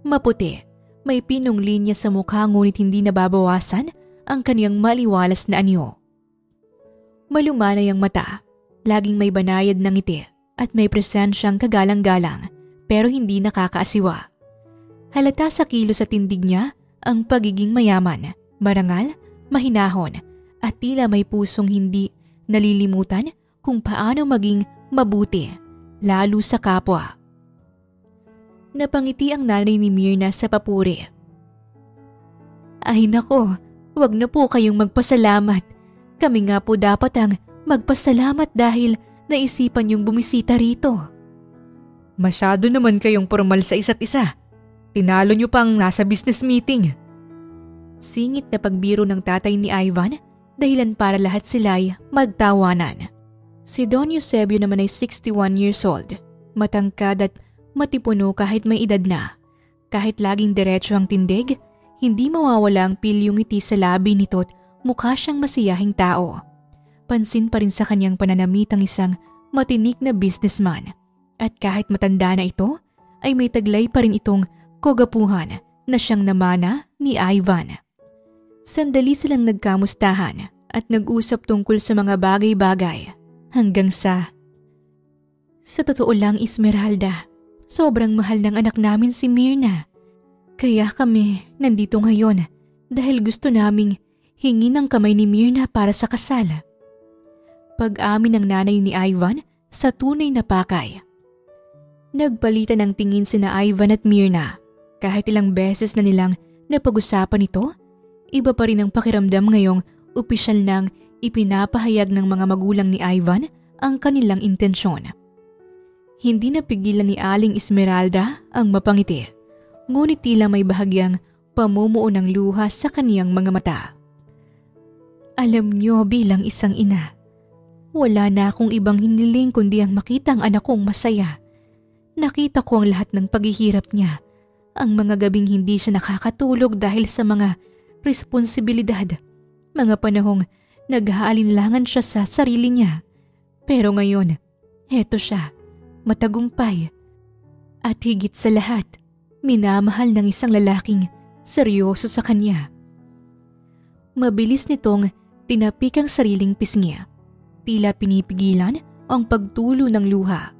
Maputi, may pinong linya sa mukha ngunit hindi nababawasan ang kaniyang maliwalas na anyo. Malumanay ang mata, laging may banayad ng ngiti at may presensyang kagalang-galang pero hindi nakakaasiwa. Halata sa kilos at tindig niya ang pagiging mayaman, marangal, mahinahon at tila may pusong hindi nalilimutan kung paano maging mabuti, lalo sa kapwa. Napangiti ang nanay ni Myrna sa papuri. Ay nako, wag na po kayong magpasalamat. Kami nga po dapat ang magpasalamat dahil naisipan yung bumisita rito. Masyado naman kayong formal sa isa't isa. Tinalo niyo pang nasa business meeting. Singit na pagbiro ng tatay ni Ivan, dahilan para lahat sila'y magtawanan. Si Don Eusebio naman ay 61 years old, matangkad at matipuno kahit may edad na. Kahit laging diretso ang tindig, hindi mawawala ang pilyong ngiti sa labi nito't mukha siyang masiyahing tao. Pansin pa rin sa kanyang pananamit ang isang matinik na businessman. At kahit matanda na ito, ay may taglay pa rin itong kagapuhan na siyang namana ni Ivan. Sandali silang nagkamustahan at nag-usap tungkol sa mga bagay-bagay hanggang sa totoo lang, Esmeralda, sobrang mahal ng anak namin si Myrna. Kaya kami nandito ngayon dahil gusto naming hingi ng kamay ni Myrna para sa kasal. Pag-amin ng nanay ni Ivan sa tunay na pakay. Nagpalitan ng tingin sina Ivan at Myrna. Kahit ilang beses na nilang napag-usapan ito, iba pa rin ang pakiramdam ngayong opisyal nang ipinapahayag ng mga magulang ni Ivan ang kanilang intensyon. Hindi napigilan ni Aling Esmeralda ang mapangiti, ngunit tila may bahagyang pamumuo ng luha sa kaniyang mga mata. Alam niyo, bilang isang ina, wala na akong ibang hiniling kundi ang makita ang anak kong masaya. Nakita ko ang lahat ng paghihirap niya, ang mga gabing hindi siya nakakatulog dahil sa mga responsibilidad, mga panahong naghaalinlangan siya sa sarili niya. Pero ngayon, heto siya, matagumpay. At higit sa lahat, minamahal ng isang lalaking seryoso sa kanya. Mabilis nitong tinapik ang sariling pisngi. Tila pinipigilan ang pagtulo ng luha.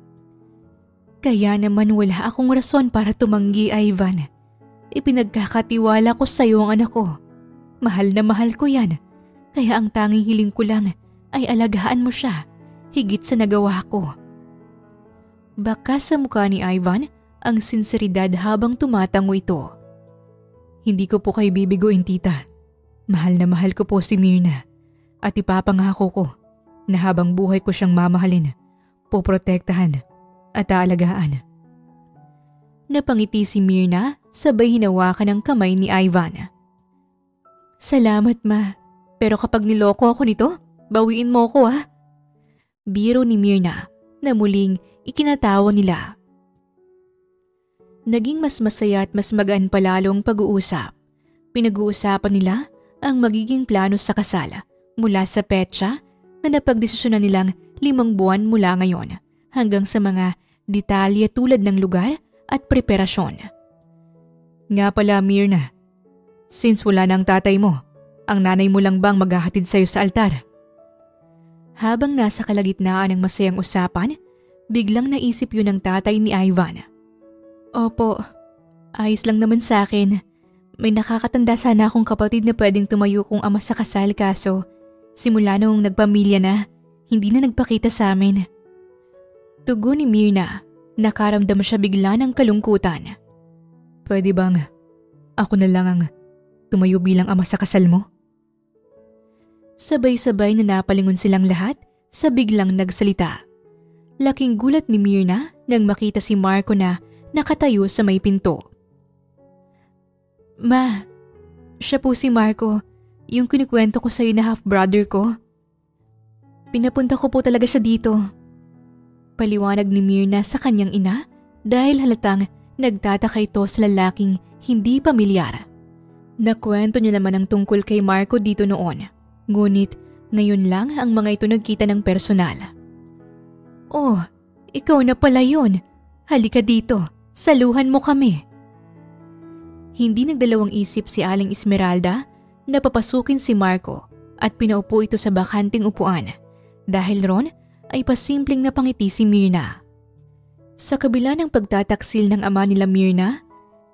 Kaya naman wala akong rason para tumanggi, Ivan. Ipinagkakatiwala ko sa iyo ang anak ko. Mahal na mahal ko yan. Kaya ang tanging hiling ko lang ay alagaan mo siya, higit sa nagawa ko. Baka sa mukha ni Ivan ang sinseridad habang tumatango ito. Hindi ko po kayo bibiguin, tita. Mahal na mahal ko po si Myrna. At ipapangako ko na habang buhay ko siyang mamahalin, poprotektahan at aalagaan. Napangiti si Myrna sabay hinawakan ang kamay ni Ivan. Salamat, ma. Pero kapag niloko ako nito, bawiin mo ko, ha? Biro ni Myrna na muling ikinatawa nila. Naging mas masaya at mas magaan palalong pag-uusap. Pinag-uusapan nila ang magiging plano sa kasal mula sa petsa na napagdesisyonan nilang 5 buwan mula ngayon hanggang sa mga detalye tulad ng lugar at preparasyon. Nga pala, Myrna, since wala na ang tatay mo, ang nanay mo lang bang maghahatid sa'yo sa altar? Habang nasa kalagitnaan ng masayang usapan, biglang naisip yun ng tatay ni Ivan. Opo, ayos lang naman sa akin. May nakakatanda sana akong kapatid na pwedeng tumayo kung ama sa kasal, kaso simula noong nagpamilya na, hindi na nagpakita sa amin. Tugon ni Myrna, nakaramdam siya bigla ng kalungkutan. Pwede bang ako na lang ang tumayo bilang ama sa kasal mo? Sabay-sabay na napalingon silang lahat sa biglang nagsalita. Laking gulat ni Myrna nang makita si Marco na nakatayo sa may pinto. Ma, siya po si Marco, yung kinikwento ko sa'yo na half-brother ko. Pinapunta ko po talaga siya dito. Paliwanag ni Myrna sa kanyang ina dahil halatang nagtataka ito sa lalaking hindi pamilyar. Nakwento niya naman ang tungkol kay Marco dito noon, ngunit ngayon lang ang mga ito nagkita ng personal. Oh, ikaw na pala yun. Halika dito, saluhan mo kami. Hindi nagdalawang isip si Aling Esmeralda na papasukin si Marco at pinaupo ito sa bakanting upuan. Dahil ron ay pasimpleng napangiti si Myrna. Sa kabila ng pagtataksil ng ama nila Myrna,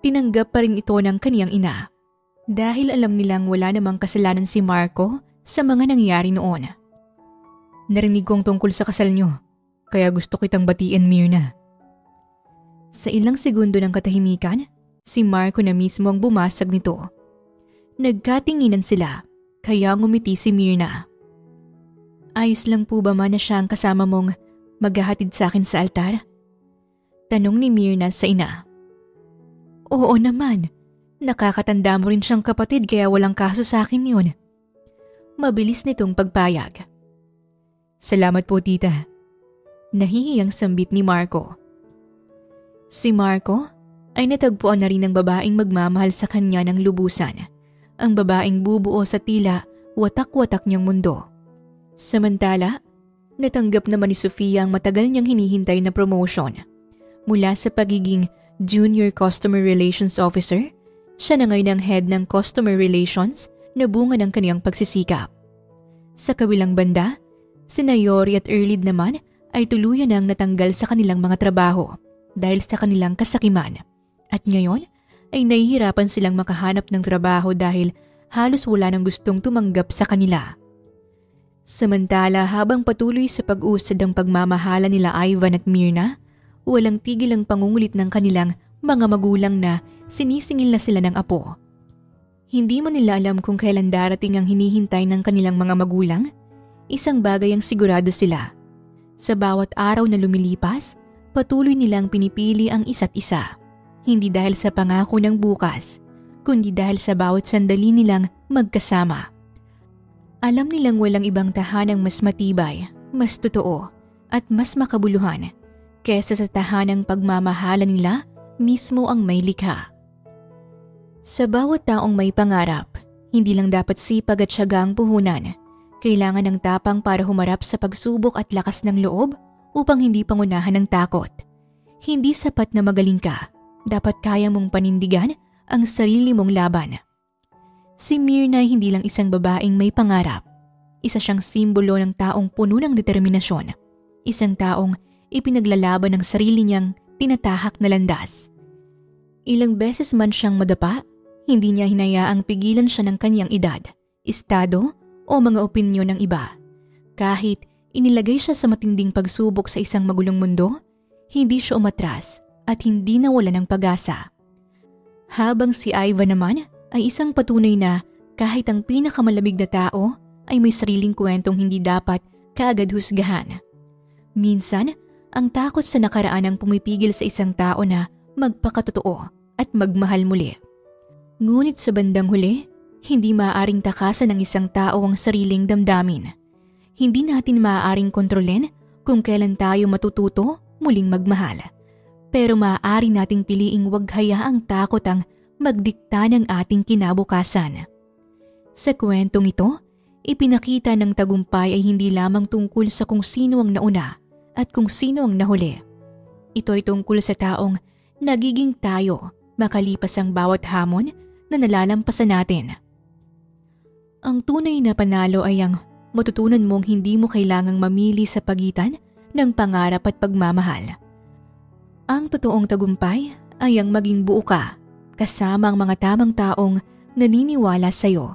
tinanggap pa rin ito ng kaniyang ina. dahil alam nilang wala namang kasalanan si Marco sa mga nangyari noon. Narinig kong tungkol sa kasal niyo, kaya gusto kitang batiin, Myrna. Sa ilang segundo ng katahimikan, si Marco na mismo ang bumasag nito. Nagkatinginan sila, kaya ngumiti si Myrna. Ayos lang po ba man na siya ang kasama mong maghahatid sa akin sa altar? Tanong ni Myrna sa ina. Oo naman, nakakatanda mo rin siyang kapatid kaya walang kaso sa akin yun. Mabilis nitong pagpayag. Salamat po, tita. Nahihiyang sambit ni Marco. Si Marco ay natagpuan na rin ng babaeng magmamahal sa kanya ng lubusan. Ang babaeng bubuo sa tila watak-watak niyang mundo. Samantala, natanggap naman ni Sofia ang matagal niyang hinihintay na promotion. Mula sa pagiging Junior Customer Relations Officer, siya na ngayon ang head ng Customer Relations na bunga ng kaniyang pagsisikap. Sa kabilang banda, sina Yori at Erlid naman ay tuluyan ang natanggal sa kanilang mga trabaho dahil sa kanilang kasakiman. At ngayon ay nahihirapan silang makahanap ng trabaho dahil halos wala nang gustong tumanggap sa kanila. Samantala, habang patuloy sa pag-usad ang pagmamahala nila Ivan at Myrna, walang tigil ang pangungulit ng kanilang mga magulang na sinisingil na sila ng apo. Hindi mo nila alam kung kailan darating ang hinihintay ng kanilang mga magulang. Isang bagay ang sigurado sila. Sa bawat araw na lumilipas, patuloy nilang pinipili ang isa't isa. Hindi dahil sa pangako ng bukas, kundi dahil sa bawat sandali nilang magkasama. Alam nilang walang ibang tahanang mas matibay, mas totoo, at mas makabuluhan kesa sa tahanang pagmamahala nila mismo ang may likha. Sa bawat taong may pangarap, hindi lang dapat sipag at tiyaga ang puhunan. Kailangan ng tapang para humarap sa pagsubok at lakas ng loob upang hindi pangunahan ng takot. Hindi sapat na magaling ka, dapat kaya mong panindigan ang sarili mong laban. Si Myrna ay hindi lang isang babaeng may pangarap. Isa siyang simbolo ng taong puno ng determinasyon. Isang taong ipinaglalaban ng sarili niyang tinatahak na landas. Ilang beses man siyang madapa, hindi niya hinayaang pigilan siya ng kanyang edad, estado o mga opinyon ng iba. Kahit inilagay siya sa matinding pagsubok sa isang magulong mundo, hindi siya umatras at hindi nawala ng pag-asa. Habang si Ivan naman ay isang patunay na kahit ang pinakamalamig na tao ay may sariling kwentong hindi dapat kaagad husgahan. Minsan, ang takot sa nakaraan ang pumipigil sa isang tao na magpakatotoo at magmahal muli. Ngunit sa bandang huli, hindi maaaring takasan ng isang tao ang sariling damdamin. Hindi natin maaaring kontrolin kung kailan tayo matututo muling magmahal. Pero maaari nating piliing wag hayaang takot ang magdikta ng ating kinabukasan. Sa kwentong ito, ipinakita ng tagumpay ay hindi lamang tungkol sa kung sino ang nauna at kung sino ang nahuli. Ito ay tungkol sa taong nagiging tayo makalipas ang bawat hamon na nalalampasan natin. Ang tunay na panalo ay ang matutunan mong hindi mo kailangang mamili sa pagitan ng pangarap at pagmamahal. Ang totoong tagumpay ay ang maging buo ka kasama ang mga tamang taong naniniwala sa iyo.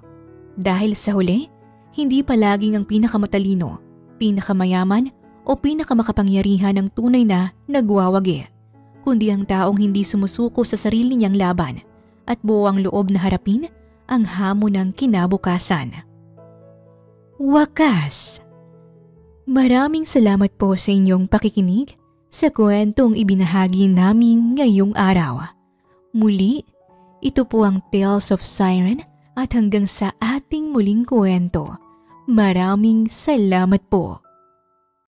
Dahil sa huli, hindi palaging ang pinakamatalino, pinakamayaman o pinakamakapangyarihan ang tunay na nagwawagi, kundi ang taong hindi sumusuko sa sarili niyang laban at buo ang loob na harapin ang hamon ng kinabukasan. Wakas! Maraming salamat po sa inyong pakikinig sa kwentong ibinahagi namin ngayong araw. Muli, ito po ang Tales of Siren at hanggang sa ating muling kwento. Maraming salamat po.